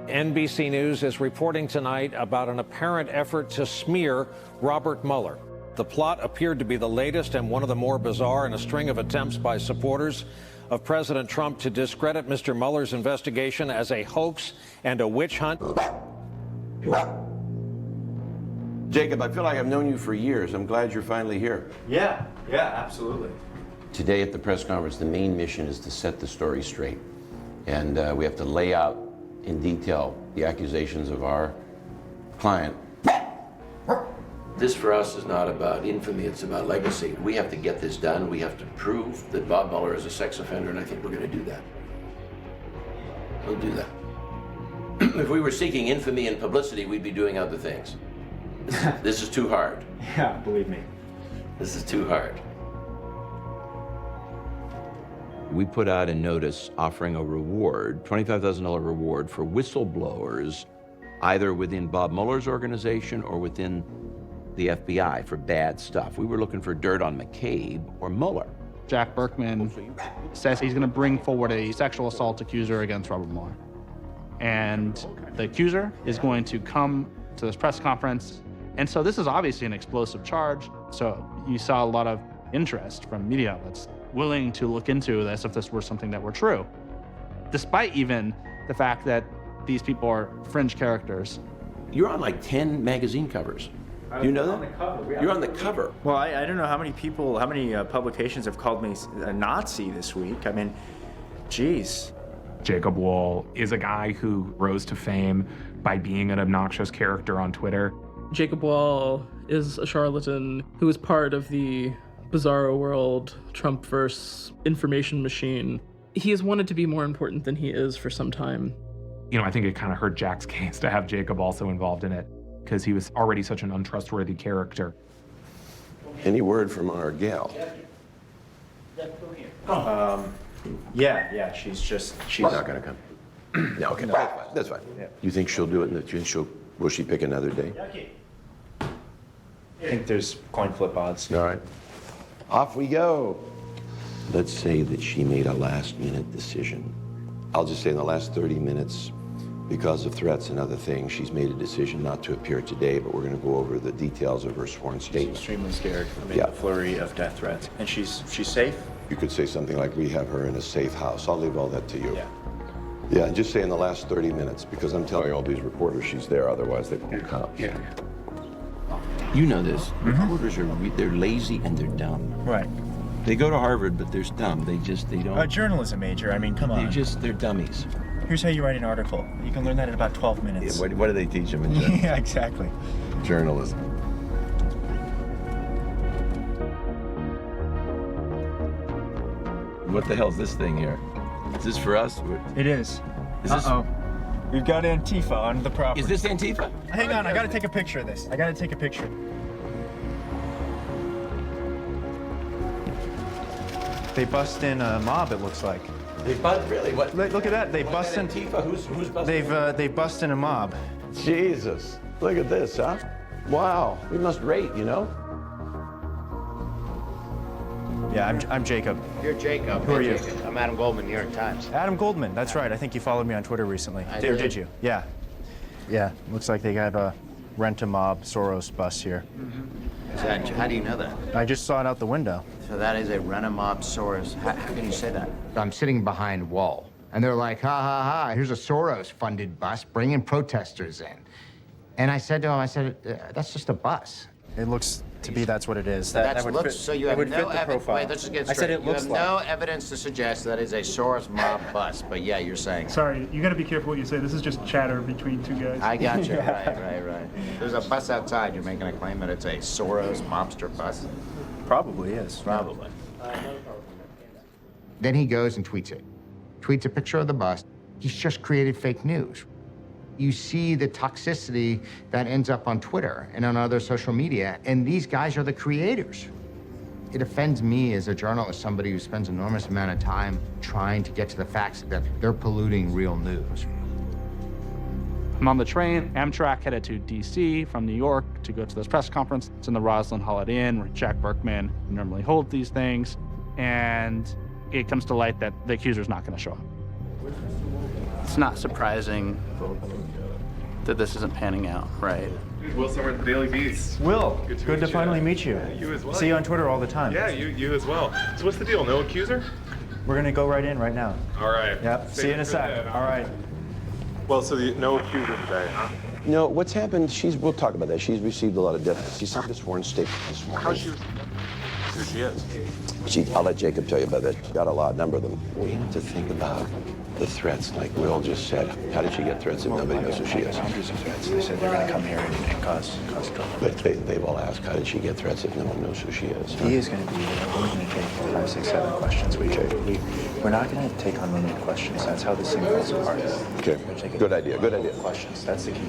NBC News is reporting tonight about an apparent effort to smear Robert Mueller. The plot appeared to be the latest and one of the more bizarre in a string of attempts by supporters of President Trump to discredit Mr. Mueller's investigation as a hoax and a witch hunt. Jacob, I feel like I've known you for years. I'm glad you're finally here. Yeah, absolutely. Today at the press conference, the main mission is to set the story straight. And we have to lay out in detail the accusations of our client. This for us is not about infamy, it's about legacy. We have to get this done. We have to prove that Bob Mueller is a sex offender, and I think we're going to do that. We'll do that. If we were seeking infamy and publicity, we'd be doing other things. This is too hard. Yeah, believe me. This is too hard. We put out a notice offering a reward, $25,000 reward for whistleblowers, either within Bob Mueller's organization or within the FBI for bad stuff. We were looking for dirt on McCabe or Mueller. Jack Berkman says he's going to bring forward a sexual assault accuser against Robert Mueller. And the accuser is going to come to this press conference. And so this is obviously an explosive charge. So you saw a lot of interest from media outlets willing to look into this if this were something that were true, despite even the fact that these people are fringe characters. You're on like 10 magazine covers. Do you know that? On the cover. You're on the cover. Well, I don't know how many people, how many publications have called me a Nazi this week. I mean, geez. Jacob Wohl is a guy who rose to fame by being an obnoxious character on Twitter. Jacob Wohl is a charlatan who is part of the bizarro world, Trump-verse information machine. He has wanted to be more important than he is for some time. You know, I think it kind of hurt Jack's case to have Jacob also involved in it, because he was already such an untrustworthy character. Any word from our gal? Yeah, she's not going to come. No, okay, that's fine. Yeah. You think she'll do it, and will she pick another day? I think there's coin flip odds. All right. Off we go. Let's say that she made a last-minute decision. I'll just say in the last 30 minutes, because of threats and other things, she's made a decision not to appear today, but we're going to go over the details of her sworn statement. She's extremely scared amid a flurry of death threats. And she's safe? You could say something like, we have her in a safe house. I'll leave all that to you. Yeah, just say in the last 30 minutes, because I'm telling all these reporters she's there, otherwise they won't come. Yeah. You know this. Reporters they're lazy and they're dumb. Right. They go to Harvard, but they're dumb. They don't. A journalism major, I mean, come on. They're dummies. Here's how you write an article. You can learn that in about 12 minutes. Yeah, what do they teach them in journalism? Yeah, exactly. Journalism. What the hell's this thing here? Is this for us? It is. Uh-oh. We've got Antifa on the property. Is this Antifa? Hang on, I gotta take a picture of this. I gotta take a picture. They bust in a mob, it looks like. They bust, really? What? Look at that, they bust in. Antifa? Who's busting? They bust in a mob. Jesus, look at this, huh? Wow, we must rate, you know? Yeah, I'm Jacob. You're Jacob. Who are you? Jacob. I'm Adam Goldman, New York Times. Adam Goldman, that's right. I think you followed me on Twitter recently. I Or did. did you? Yeah. Yeah, looks like they got a rent-a-mob Soros bus here. How do you know that? I just saw it out the window. So that is a rent-a-mob Soros. How can you say that? I'm sitting behind a wall, and they're like, ha, ha, ha, here's a Soros-funded bus bringing protesters in. And I said to him, that's just a bus. It looks to be that's what it is. So you have no evidence. Wait, let's just get straight. I said it looks you have no evidence to suggest that is a Soros mob bus, but yeah, you're saying. Sorry, you gotta be careful what you say. This is just chatter between two guys. I got you. Right. There's a bus outside. You're making a claim that it's a Soros mobster bus. Probably is. Probably. Then he goes and tweets it. Tweets a picture of the bus. He's just created fake news. You see the toxicity that ends up on Twitter and on other social media, and these guys are the creators. It offends me as a journalist, somebody who spends an enormous amount of time trying to get to the facts that they're polluting real news. I'm on the train, Amtrak headed to D.C. from New York to go to this press conference. It's in the Roslyn Holiday Inn where Jack Berkman normally holds these things, and it comes to light that the accuser's not going to show up. It's not surprising that this isn't panning out, right? Will Summer at the Daily Beast. Will, good to finally meet you. You as well. See you on Twitter all the time. Yeah, you as well. So what's the deal? No accuser? We're gonna go right in right now. All right. Yep. See you in a sec. All right. Well, so no accuser today, huh? No, what's happened, we'll talk about that. She's received a lot of death. She signed a sworn statement this morning. How's she? Who she is? I'll let Jacob tell you about that. She got a lot, number of them. We have to think about the threats, like Will just said. How did she get threats if nobody knows who she is? Hundreds of threats. They said they're going to come here and cause trouble. But they've all asked, how did she get threats if no one knows who she is? He is going to be there. We're going to take 5, 6, 7 questions. We're not going to take unlimited questions. That's how this thing falls apart. Okay. Good idea. Good idea. Questions. That's the key.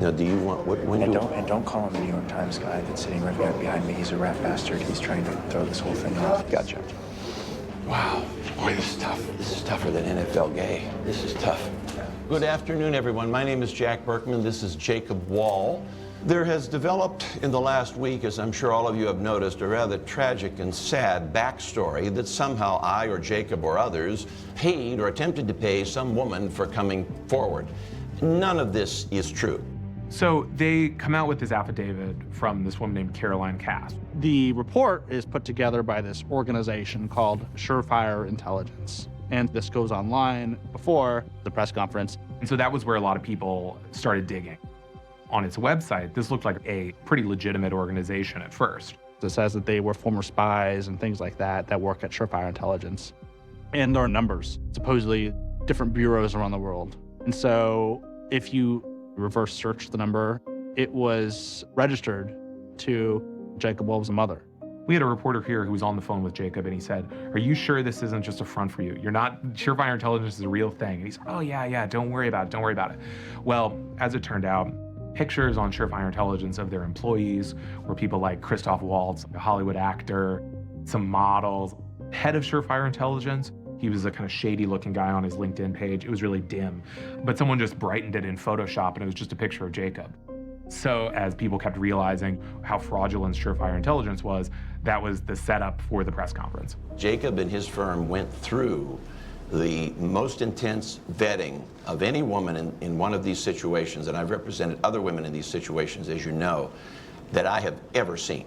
Now, do you want And don't call him the New York Times guy that's sitting right behind me. He's a rat bastard. He's trying to throw this whole thing off. Gotcha. Wow. Boy, this is tough. This is tougher than NFL gay. This is tough. Good afternoon, everyone. My name is Jack Berkman. This is Jacob Wall. There has developed in the last week, as I'm sure all of you have noticed, a rather tragic and sad backstory that somehow I or Jacob or others paid or attempted to pay some woman for coming forward. None of this is true. So they come out with this affidavit from this woman named Caroline Cass. The report is put together by this organization called Surefire Intelligence. And this goes online before the press conference. And so that was where a lot of people started digging. On its website, this looked like a pretty legitimate organization at first. It says that they were former spies and things like that work at Surefire Intelligence. And there are numbers, supposedly different bureaus around the world. And so if you reverse search the number, it was registered to Jacob Wolf's mother. We had a reporter here who was on the phone with Jacob, and he said, "Are you sure this isn't just a front for you? You're not, Surefire Intelligence is a real thing." And he's, "Oh, yeah, don't worry about it, don't worry about it." Well, as it turned out, pictures on Surefire Intelligence of their employees were people like Christoph Waltz, a Hollywood actor, some models. Head of Surefire Intelligence, he was a kind of shady-looking guy on his LinkedIn page. It was really dim, but someone just brightened it in Photoshop, and it was just a picture of Jacob. So as people kept realizing how fraudulent Surefire Intelligence was, that was the setup for the press conference. Jacob and his firm went through the most intense vetting of any woman in one of these situations, and I've represented other women in these situations, as you know, that I have ever seen.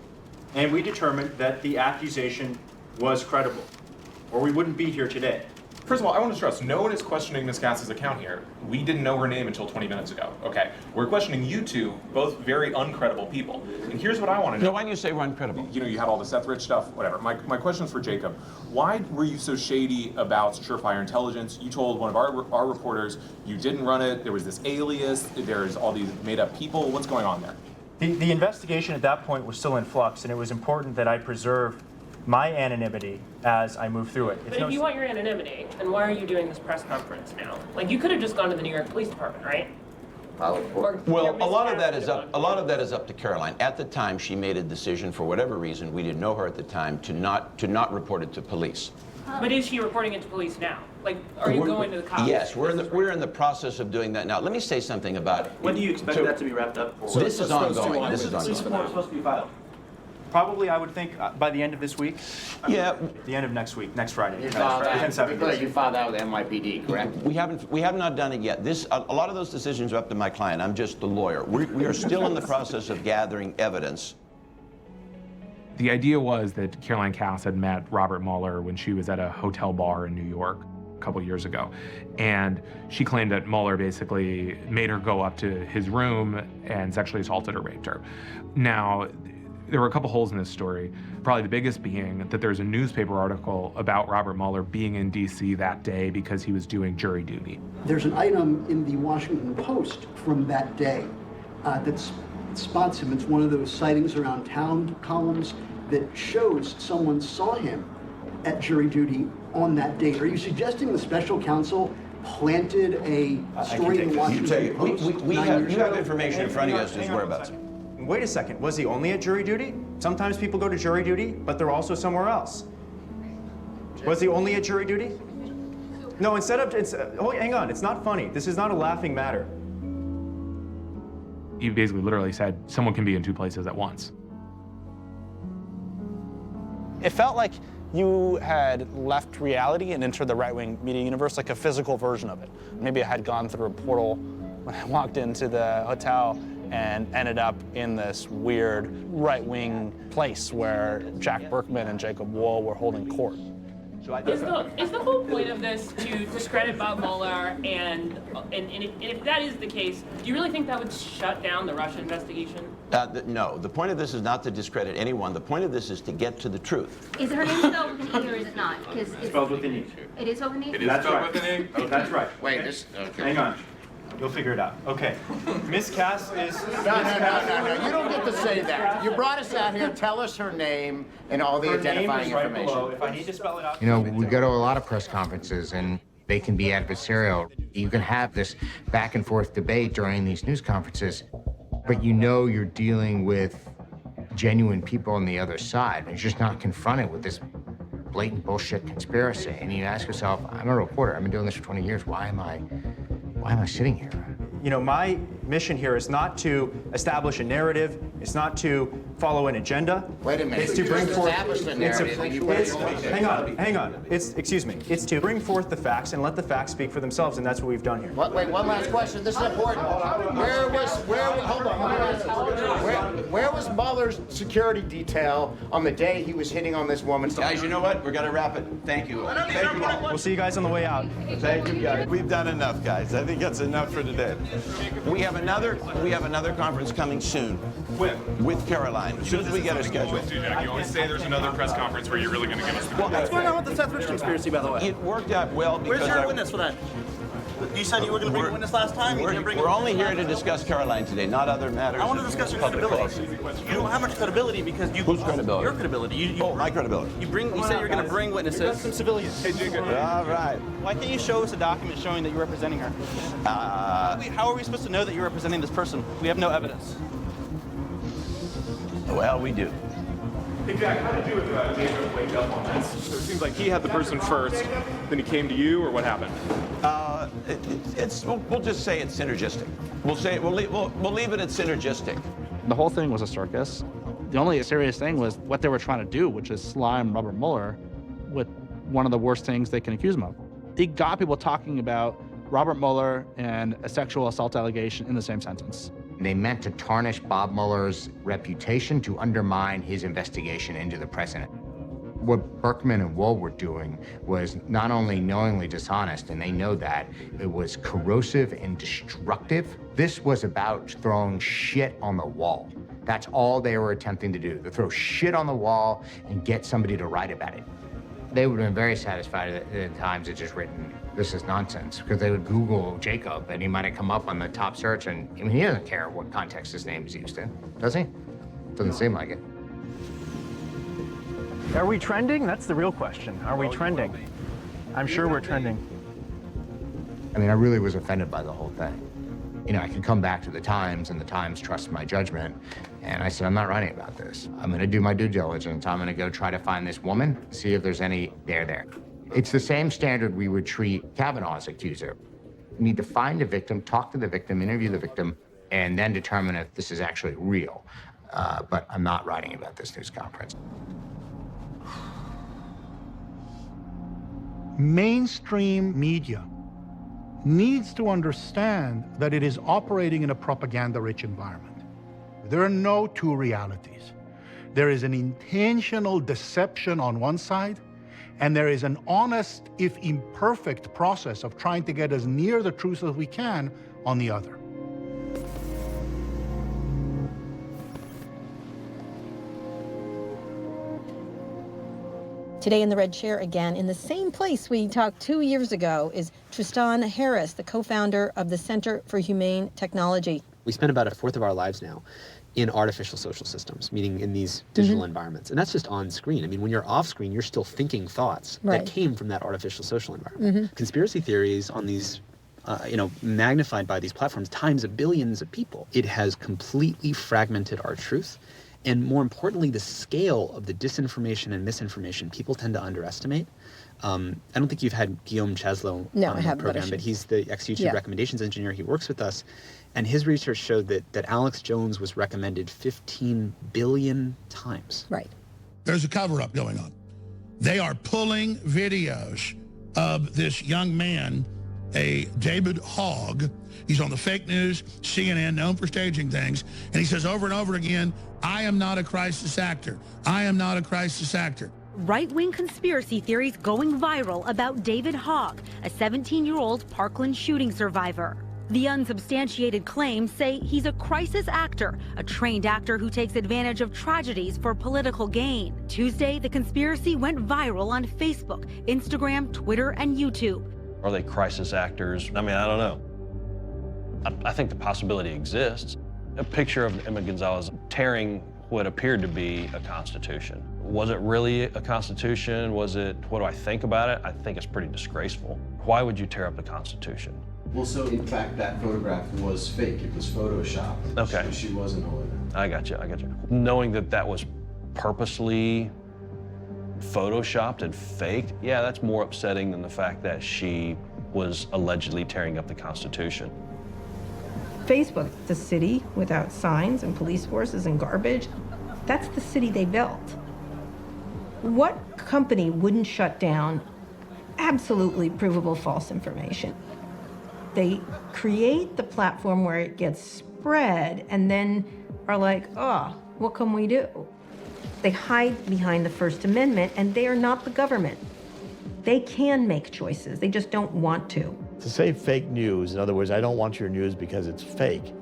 And we determined that the accusation was credible, or we wouldn't be here today. First of all, I want to stress, no one is questioning Ms. Cass's account here. We didn't know her name until 20 minutes ago, okay? We're questioning you two, both very uncredible people. And here's what I want to know. No, why do you say we're uncredible? You know, you had all the Seth Rich stuff, whatever. My question is for Jacob. Why were you so shady about Surefire Intelligence? You told one of our reporters you didn't run it, there was this alias, there's all these made-up people. What's going on there? The investigation at that point was still in flux, and it was important that I preserve my anonymity as I move through it. But if you want your anonymity, then why are you doing this press conference now? Like, you could have just gone to the New York Police Department, right? Well, a lot of that is up to Caroline. At the time, she made a decision, for whatever reason, we didn't know her at the time, to not report it to police. But is she reporting it to police now? Like, are you going to the cops? Yes, we're in the process of doing that now. Let me say something about it. When do you expect that to be wrapped up? This is ongoing. This is ongoing. It's supposed to be filed. Probably, I would think, by the end of this week. Yeah. The end of next week, next Friday. You filed that with NYPD, correct? We have not done it yet. A lot of those decisions are up to my client. I'm just the lawyer. We are still in the process of gathering evidence. The idea was that Caroline Cass had met Robert Mueller when she was at a hotel bar in New York a couple years ago. And she claimed that Mueller basically made her go up to his room and sexually assaulted or raped her. Now, there were a couple holes in this story, probably the biggest being that there's a newspaper article about Robert Mueller being in D.C. that day because he was doing jury duty. There's an item in the Washington Post from that day that spots him. It's one of those sightings around town columns that shows someone saw him at jury duty on that date. Are you suggesting the special counsel planted a story in the Washington Post? You have information in front of you as to his whereabouts. Wait a second, was he only at jury duty? Sometimes people go to jury duty, but they're also somewhere else. Was he only at jury duty? No, instead of, hang on, it's not funny. This is not a laughing matter. He basically literally said, someone can be in two places at once. It felt like you had left reality and entered the right-wing media universe, like a physical version of it. Maybe I had gone through a portal when I walked into the hotel and ended up in this weird right-wing place where Jack Berkman and Jacob Wohl were holding court. Is the whole point of this to discredit Bob Mueller, and if that is the case, do you really think that would shut down the Russia investigation? No, the point of this is not to discredit anyone. The point of this is to get to the truth. Is her name spelled with an E or is it not? Because it's spelled with an E. It is spelled with an E? It is spelled with an E? Oh, that's right. Wait, okay. Hang on. You'll figure it out. Okay. Miss Cass is... No. You don't get to say that. You brought us out here. Tell us her name and all the identifying right information. Below. If I need to spell it out... You know, we go to a lot of press conferences, and they can be adversarial. You can have this back and forth debate during these news conferences, but you know you're dealing with genuine people on the other side, and you're just not confronted with this blatant bullshit conspiracy. And you ask yourself, I'm a reporter. I've been doing this for 20 years. Why am I sitting here? You know, my mission here is not to establish a narrative. It's not to follow an agenda. Wait a minute. It's to bring forth. Hang on. Excuse me. It's to bring forth the facts and let the facts speak for themselves, and that's what we've done here. Wait, one last question. This is important. Where was Mueller's security detail on the day he was hitting on this woman? Guys, you know what? We're gonna wrap it. Thank you. Thank you all. We'll see you guys on the way out. Thank you, guys. We've done enough, guys. I think that's enough for today. We have another conference coming soon with Caroline. Caroline, as soon as we get her schedule. Jack, you always say there's another press conference where you're really going to give us the What's going on with the Seth Rich conspiracy, by the way? It worked out well because Where's your witness for that? You said you were going to bring a witness last time. we're only here to discuss Caroline today, not other matters. I want to discuss your credibility. You don't have much credibility because you. Whose credibility? Your credibility. My credibility. You said you're going to bring witnesses. Some civilians. Hey, Jacob. All right. Why can't you show us a document showing that you're representing her? How are we supposed to know that you're representing this person? We have no evidence. Well, we do. Hey, Jack, how did you and Jacob wake up on this? So it seems like he had the person first, then he came to you, or what happened? We'll just say it's synergistic. We'll leave it at synergistic. The whole thing was a circus. The only serious thing was what they were trying to do, which is slime Robert Mueller with one of the worst things they can accuse him of. It got people talking about Robert Mueller and a sexual assault allegation in the same sentence. They meant to tarnish Bob Mueller's reputation to undermine his investigation into the president. What Berkman and Wohl were doing was not only knowingly dishonest, and they know that, it was corrosive and destructive. This was about throwing shit on the wall. That's all they were attempting to do, to throw shit on the wall and get somebody to write about it. They would have been very satisfied at the Times had just written, "This is nonsense," because they would Google Jacob and he might have come up on the top search, and I mean, he doesn't care what context his name is used in, does he? Doesn't seem like it. Are we trending? That's the real question. Are we trending? I'm sure we're trending. I mean, I really was offended by the whole thing. You know, I could come back to the Times, and the Times trusts my judgment, and I said, I'm not writing about this. I'm gonna do my due diligence. I'm gonna go try to find this woman, see if there's any there. It's the same standard we would treat Kavanaugh's accuser. We need to find the victim, talk to the victim, interview the victim, and then determine if this is actually real. But I'm not writing about this news conference. Mainstream media needs to understand that it is operating in a propaganda-rich environment. There are no two realities. There is an intentional deception on one side, and there is an honest, if imperfect, process of trying to get as near the truth as we can on the other. Today in the red chair again, in the same place we talked 2 years ago, is Tristan Harris, the co-founder of the Center for Humane Technology. We spend about a fourth of our lives now in artificial social systems, meaning in these digital environments. And that's just on screen. I mean, when you're off screen, you're still thinking thoughts that came from that artificial social environment. Conspiracy theories on these, magnified by these platforms times a billions of people. It has completely fragmented our truth. And more importantly, the scale of the disinformation and misinformation people tend to underestimate. I don't think you've had Guillaume Cheslow on the program, but he's the ex-YouTube recommendations engineer. He works with us. And his research showed that Alex Jones was recommended 15 billion times. Right. There's a cover-up going on. They are pulling videos of this young man, a David Hogg. He's on the fake news, CNN, known for staging things. And he says over and over again, I am not a crisis actor. I am not a crisis actor. Right-wing conspiracy theories going viral about David Hogg, a 17-year-old Parkland shooting survivor. The unsubstantiated claims say he's a crisis actor, a trained actor who takes advantage of tragedies for political gain. Tuesday, the conspiracy went viral on Facebook, Instagram, Twitter, and YouTube. Are they crisis actors? I mean, I don't know. I think the possibility exists. A picture of Emma Gonzalez tearing what appeared to be a constitution. Was it really a constitution? Was it, what do I think about it? I think it's pretty disgraceful. Why would you tear up the Constitution? Well, so in fact, that photograph was fake. It was photoshopped. Okay. She wasn't holding it. I got you. Knowing that that was purposely photoshopped and faked, yeah, that's more upsetting than the fact that she was allegedly tearing up the Constitution. Facebook, the city without signs and police forces and garbage, that's the city they built. What company wouldn't shut down absolutely provable false information? They create the platform where it gets spread and then are like, oh, what can we do? They hide behind the First Amendment, and they are not the government. They can make choices, they just don't want to. To say fake news, in other words, I don't want your news because it's fake,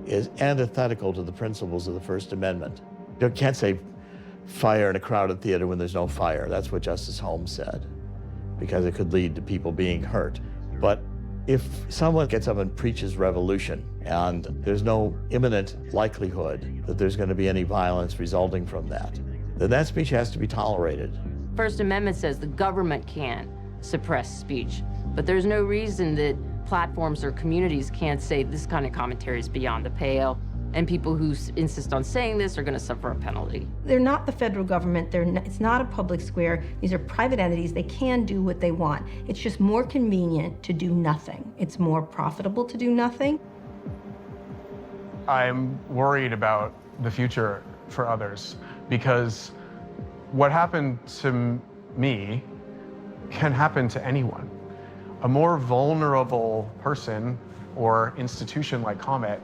is antithetical to the principles of the First Amendment. You can't say fire in a crowded theater when there's no fire. That's what Justice Holmes said, because it could lead to people being hurt. But if someone gets up and preaches revolution and there's no imminent likelihood that there's going to be any violence resulting from that, then that speech has to be tolerated. First Amendment says the government can't suppress speech, but there's no reason that platforms or communities can't say this kind of commentary is beyond the pale, and people who insist on saying this are going to suffer a penalty. They're not the federal government. It's not a public square. These are private entities. They can do what they want. It's just more convenient to do nothing. It's more profitable to do nothing. I'm worried about the future for others, because what happened to me can happen to anyone. A more vulnerable person or institution like Comet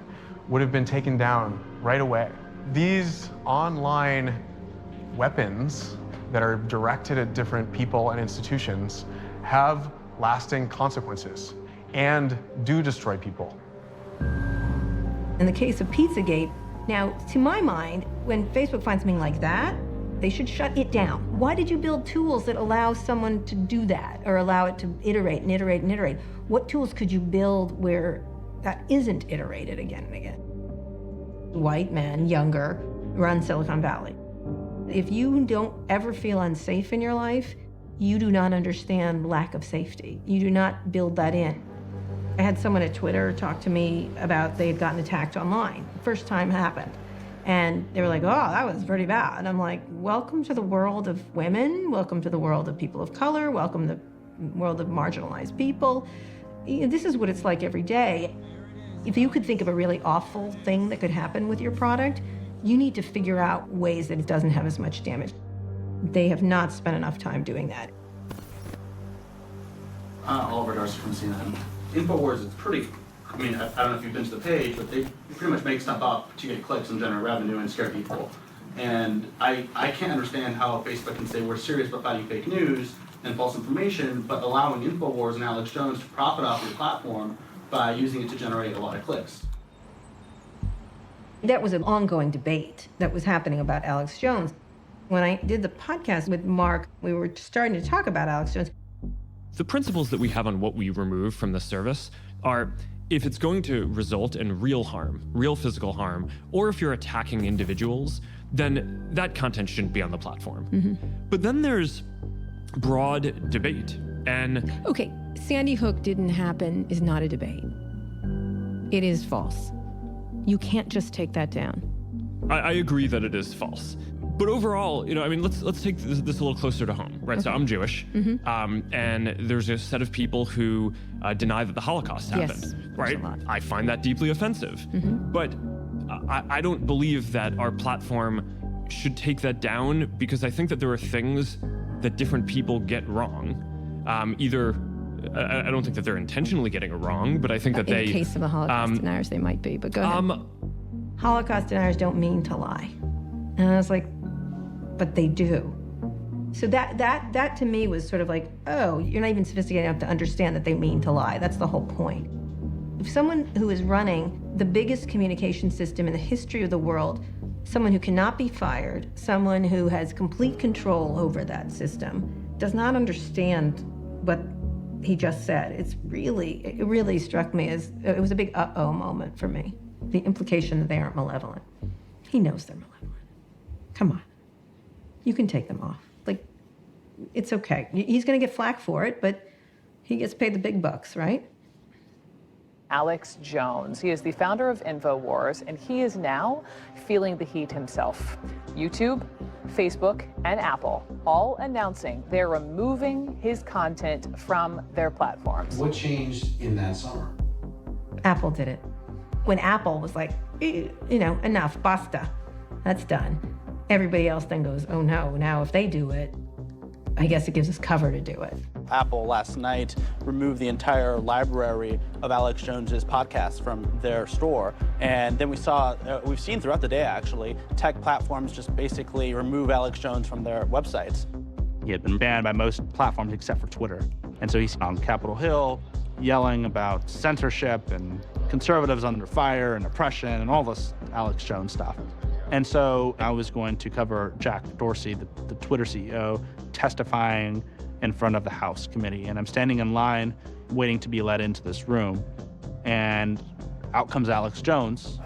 would have been taken down right away. These online weapons that are directed at different people and institutions have lasting consequences and do destroy people. In the case of Pizzagate, now, to my mind, when Facebook finds something like that, they should shut it down. Why did you build tools that allow someone to do that or allow it to iterate and iterate and iterate? What tools could you build where that isn't iterated again and again? White men, younger, run Silicon Valley. If you don't ever feel unsafe in your life, you do not understand lack of safety. You do not build that in. I had someone at Twitter talk to me about they had gotten attacked online. First time happened. And they were like, oh, that was pretty bad. And I'm like, welcome to the world of women. Welcome to the world of people of color. Welcome to the world of marginalized people. This is what it's like every day. If you could think of a really awful thing that could happen with your product, you need to figure out ways that it doesn't have as much damage. They have not spent enough time doing that. Oliver Darcy from CNN. InfoWars is pretty, I mean, I don't know if you've been to the page, but they pretty much make stuff up to get clicks and generate revenue and scare people. And I can't understand how Facebook can say we're serious about fighting fake news and false information, but allowing InfoWars and Alex Jones to profit off your platform by using it to generate a lot of clicks. That was an ongoing debate that was happening about Alex Jones. When I did the podcast with Mark, we were starting to talk about Alex Jones. The principles that we have on what we remove from the service are, if it's going to result in real harm, real physical harm, or if you're attacking individuals, then that content shouldn't be on the platform. Mm-hmm. But then there's broad debate, and... Okay, Sandy Hook didn't happen is not a debate. It is false. You can't just take that down. I agree that it is false. But overall, you know, I mean, let's take this a little closer to home, right? Okay. So I'm Jewish, and there's a set of people who deny that the Holocaust happened, right? I find that deeply offensive. But I don't believe that our platform should take that down, because I think that there are things that different people get wrong. I don't think that they're intentionally getting it wrong, but I think that in the case of the Holocaust deniers, they might be, but go ahead. Holocaust deniers don't mean to lie. And I was like, but they do. So that to me was sort of like, oh, you're not even sophisticated enough to understand that they mean to lie. That's the whole point. If someone who is running the biggest communication system in the history of the world, someone who cannot be fired, someone who has complete control over that system, does not understand what he just said, it really struck me as, it was a big uh-oh moment for me. The implication that they aren't malevolent. He knows they're malevolent. Come on. You can take them off. Like, it's okay. He's gonna get flack for it, but he gets paid the big bucks, right? Alex Jones. He is the founder of InfoWars, and he is now feeling the heat himself. YouTube, Facebook, and Apple all announcing they're removing his content from their platforms. What changed in that summer? Apple did it. When Apple was like, you know, enough, basta, that's done. Everybody else then goes, oh no, now if they do it, I guess it gives us cover to do it. Apple last night removed the entire library of Alex Jones's podcasts from their store. And then we've seen throughout the day actually, tech platforms just basically remove Alex Jones from their websites. He had been banned by most platforms except for Twitter. And so he's on Capitol Hill yelling about censorship and conservatives under fire and oppression and all this Alex Jones stuff. And so I was going to cover Jack Dorsey, the Twitter CEO, testifying in front of the House committee. And I'm standing in line waiting to be let into this room. And out comes Alex Jones.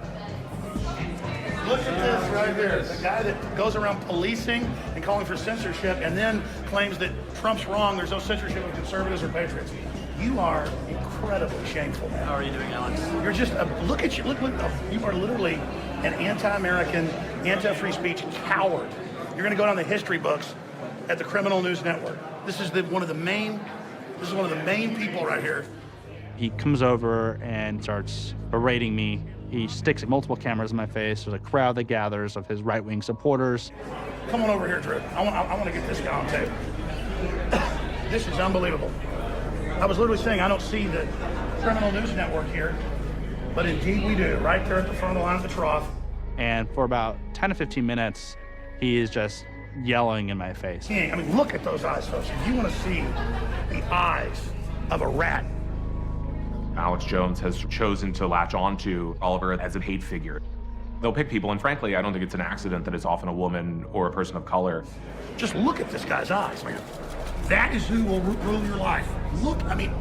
Look at this right here. The guy that goes around policing and calling for censorship and then claims that Trump's wrong, there's no censorship of conservatives or patriots. You are incredibly shameful. How are you doing, Alex? You're just, look at you, look, you are literally an anti-American, anti-free speech coward. You're gonna go down the history books at the Criminal News Network. This is one of the main people right here. He comes over and starts berating me. He sticks multiple cameras in my face. There's a crowd that gathers of his right-wing supporters. Come on over here, Drew. I want to get this guy on tape. This is unbelievable. I was literally saying I don't see the Criminal News Network here, but indeed we do, right there at the front of the line of the trough. And for about 10 to 15 minutes, he is just yelling in my face. I mean, look at those eyes, folks. If you want to see the eyes of a rat. Alex Jones has chosen to latch onto Oliver as a hate figure. They'll pick people, and frankly, I don't think it's an accident that it's often a woman or a person of color. Just look at this guy's eyes, man. That is who will rule your life. Look, I mean,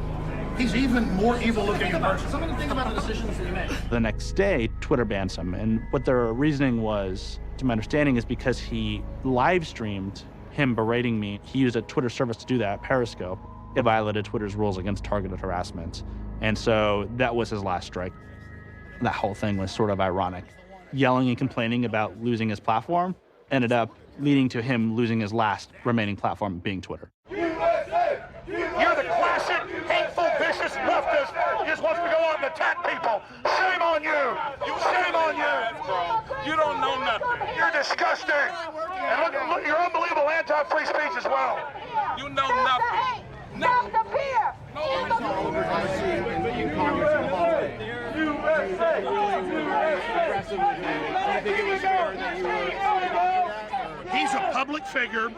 he's even more evil looking in person. Something to think about the decisions that you make. The next day, Twitter bans him, and what their reasoning was, to my understanding, is because he live streamed him berating me. He used a Twitter service to do that, Periscope. It violated Twitter's rules against targeted harassment. And so that was his last strike. That whole thing was sort of ironic. Yelling and complaining about losing his platform ended up leading to him losing his last remaining platform, being Twitter. USA! You're the classic, hateful, vicious leftist who just wants to go out and attack people. Shame on you! Shame on you! You don't know nothing. You're disgusting. And look, you're unbelievable anti-free speech as well. You know nothing. Nothing. He's a public figure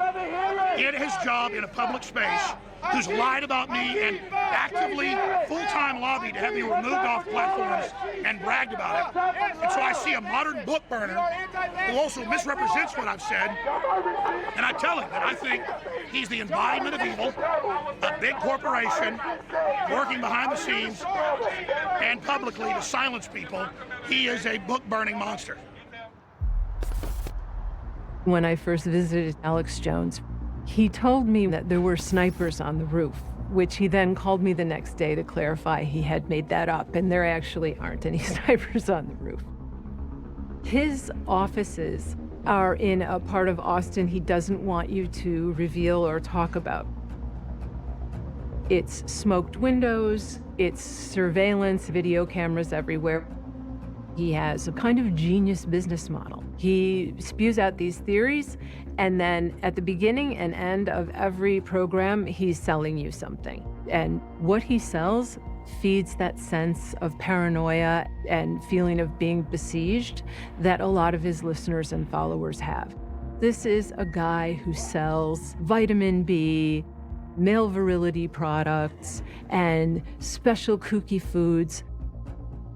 in his job in a public space who's lied about me and actively, full-time lobbied to have me removed off platforms and bragged about it. And so I see a modern book burner who also misrepresents what I've said, and I tell him that I think he's the embodiment of evil, a big corporation working behind the scenes and publicly to silence people. He is a book-burning monster. When I first visited Alex Jones, he told me that there were snipers on the roof, which he then called me the next day to clarify he had made that up, and there actually aren't any snipers on the roof. His offices are in a part of Austin he doesn't want you to reveal or talk about. It's smoked windows, it's surveillance, video cameras everywhere. He has a kind of genius business model. He spews out these theories, and then at the beginning and end of every program, he's selling you something. And what he sells feeds that sense of paranoia and feeling of being besieged that a lot of his listeners and followers have. This is a guy who sells vitamin B, male virility products, and special kooky foods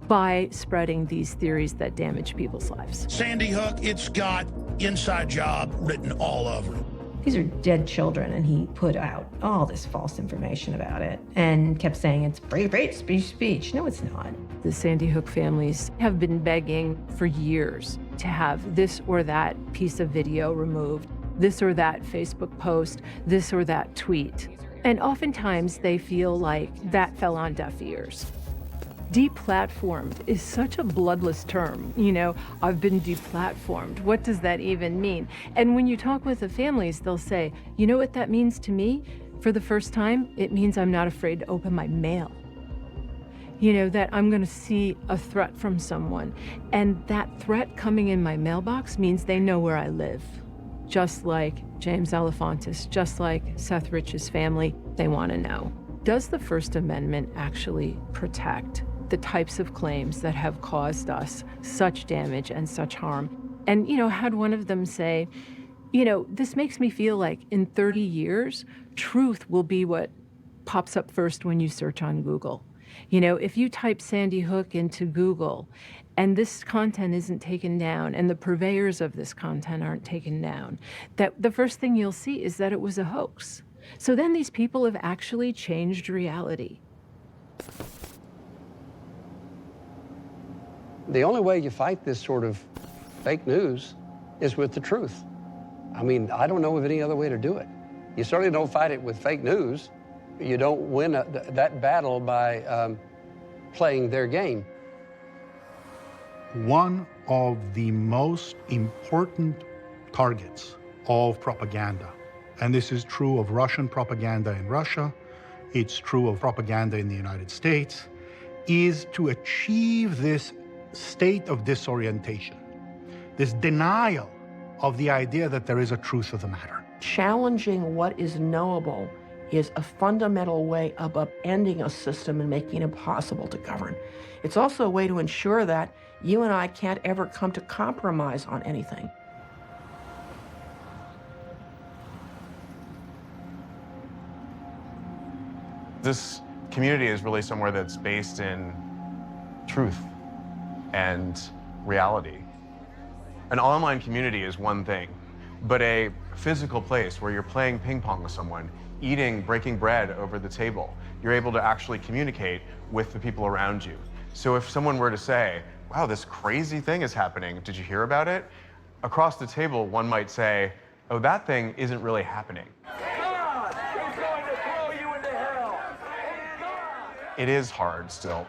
by spreading these theories that damage people's lives. Sandy Hook, it's got inside job written all over it. These are dead children, and he put out all this false information about it and kept saying it's free speech. No, it's not. The Sandy Hook families have been begging for years to have this or that piece of video removed, this or that Facebook post, this or that tweet. And oftentimes they feel like that fell on deaf ears. Deplatformed is such a bloodless term. You know, I've been deplatformed. What does that even mean? And when you talk with the families, they'll say, you know what that means to me? For the first time, it means I'm not afraid to open my mail. You know, that I'm gonna see a threat from someone. And that threat coming in my mailbox means they know where I live. Just like James Alefantis, just like Seth Rich's family, they wanna know. Does the First Amendment actually protect the types of claims that have caused us such damage and such harm? And, you know, had one of them say, you know, this makes me feel like in 30 years, truth will be what pops up first when you search on Google. You know, if you type Sandy Hook into Google and this content isn't taken down and the purveyors of this content aren't taken down, that the first thing you'll see is that it was a hoax. So then these people have actually changed reality. The only way you fight this sort of fake news is with the truth. I mean, I don't know of any other way to do it. You certainly don't fight it with fake news. You don't win that battle by playing their game. One of the most important targets of propaganda, and this is true of Russian propaganda in Russia, it's true of propaganda in the United States, is to achieve this state of disorientation, this denial of the idea that there is a truth of the matter. Challenging what is knowable is a fundamental way of upending a system and making it impossible to govern. It's also a way to ensure that you and I can't ever come to compromise on anything. This community is really somewhere that's based in truth and reality. An online community is one thing, but a physical place where you're playing ping pong with someone, breaking bread over the table, you're able to actually communicate with the people around you. So if someone were to say, wow, this crazy thing is happening, did you hear about it? Across the table, one might say, oh, that thing isn't really happening. God is going to throw you into hell. It is hard still.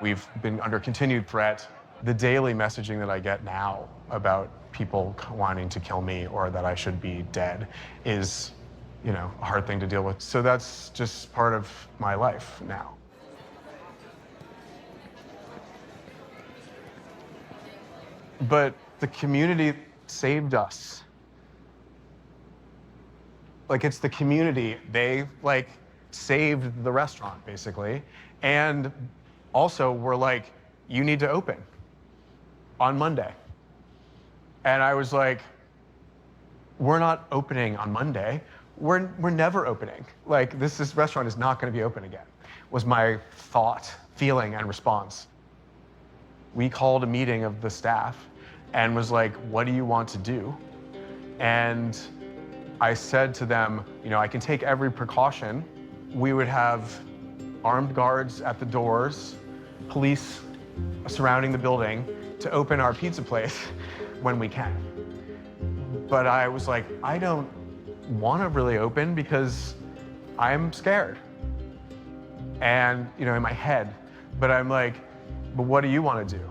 We've been under continued threat. The daily messaging that I get now about people wanting to kill me or that I should be dead is, you know, a hard thing to deal with. So that's just part of my life now. But the community saved us. Like, it's the community. They, like, saved the restaurant, basically. And also were like, you need to open on Monday. And I was like, we're not opening on Monday. We're never opening. Like, this restaurant is not going to be open again, was my thought, feeling, and response. We called a meeting of the staff and was like, what do you want to do? And I said to them, you know, I can take every precaution. We would have armed guards at the doors, police surrounding the building to open our pizza place when we can. But I was like, I don't want to really open because I'm scared. And, you know, in my head, but I'm like, but what do you want to do?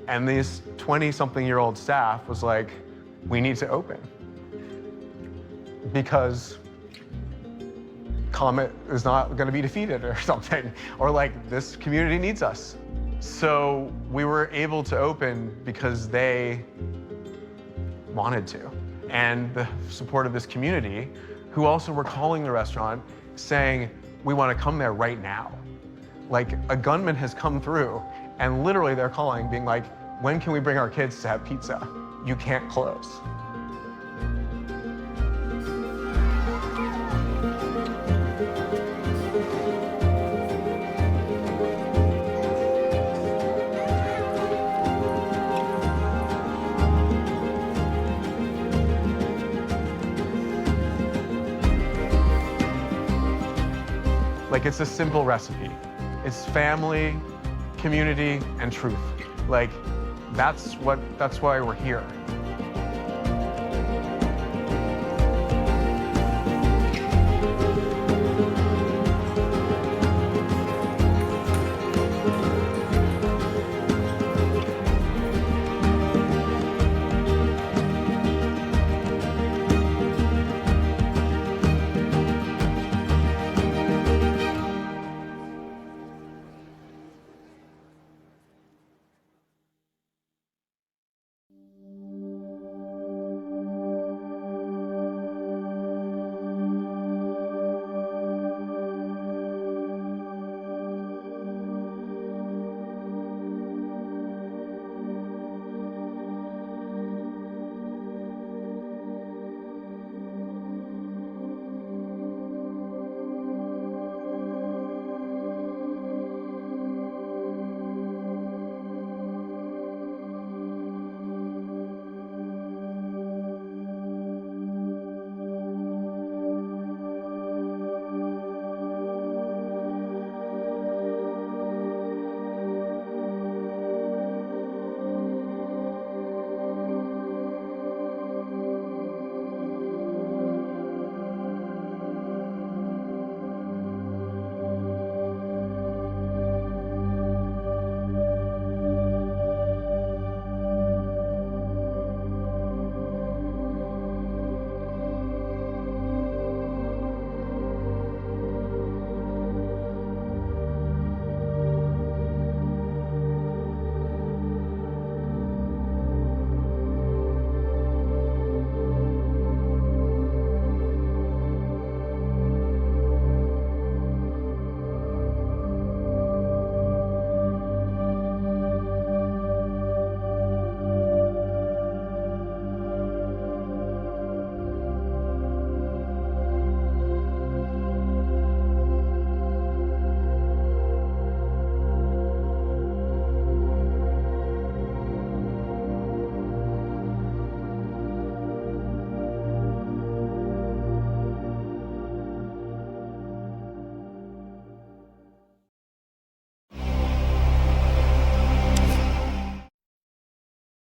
And this 20-something-year-old staff was like, we need to open because Comet is not going to be defeated or something, or like this community needs us. So we were able to open because they wanted to. And the support of this community, who also were calling the restaurant saying, we want to come there right now. Like, a gunman has come through and literally they're calling, being like, when can we bring our kids to have pizza? You can't close. Like, it's a simple recipe. It's family, community, and truth. Like, that's why we're here.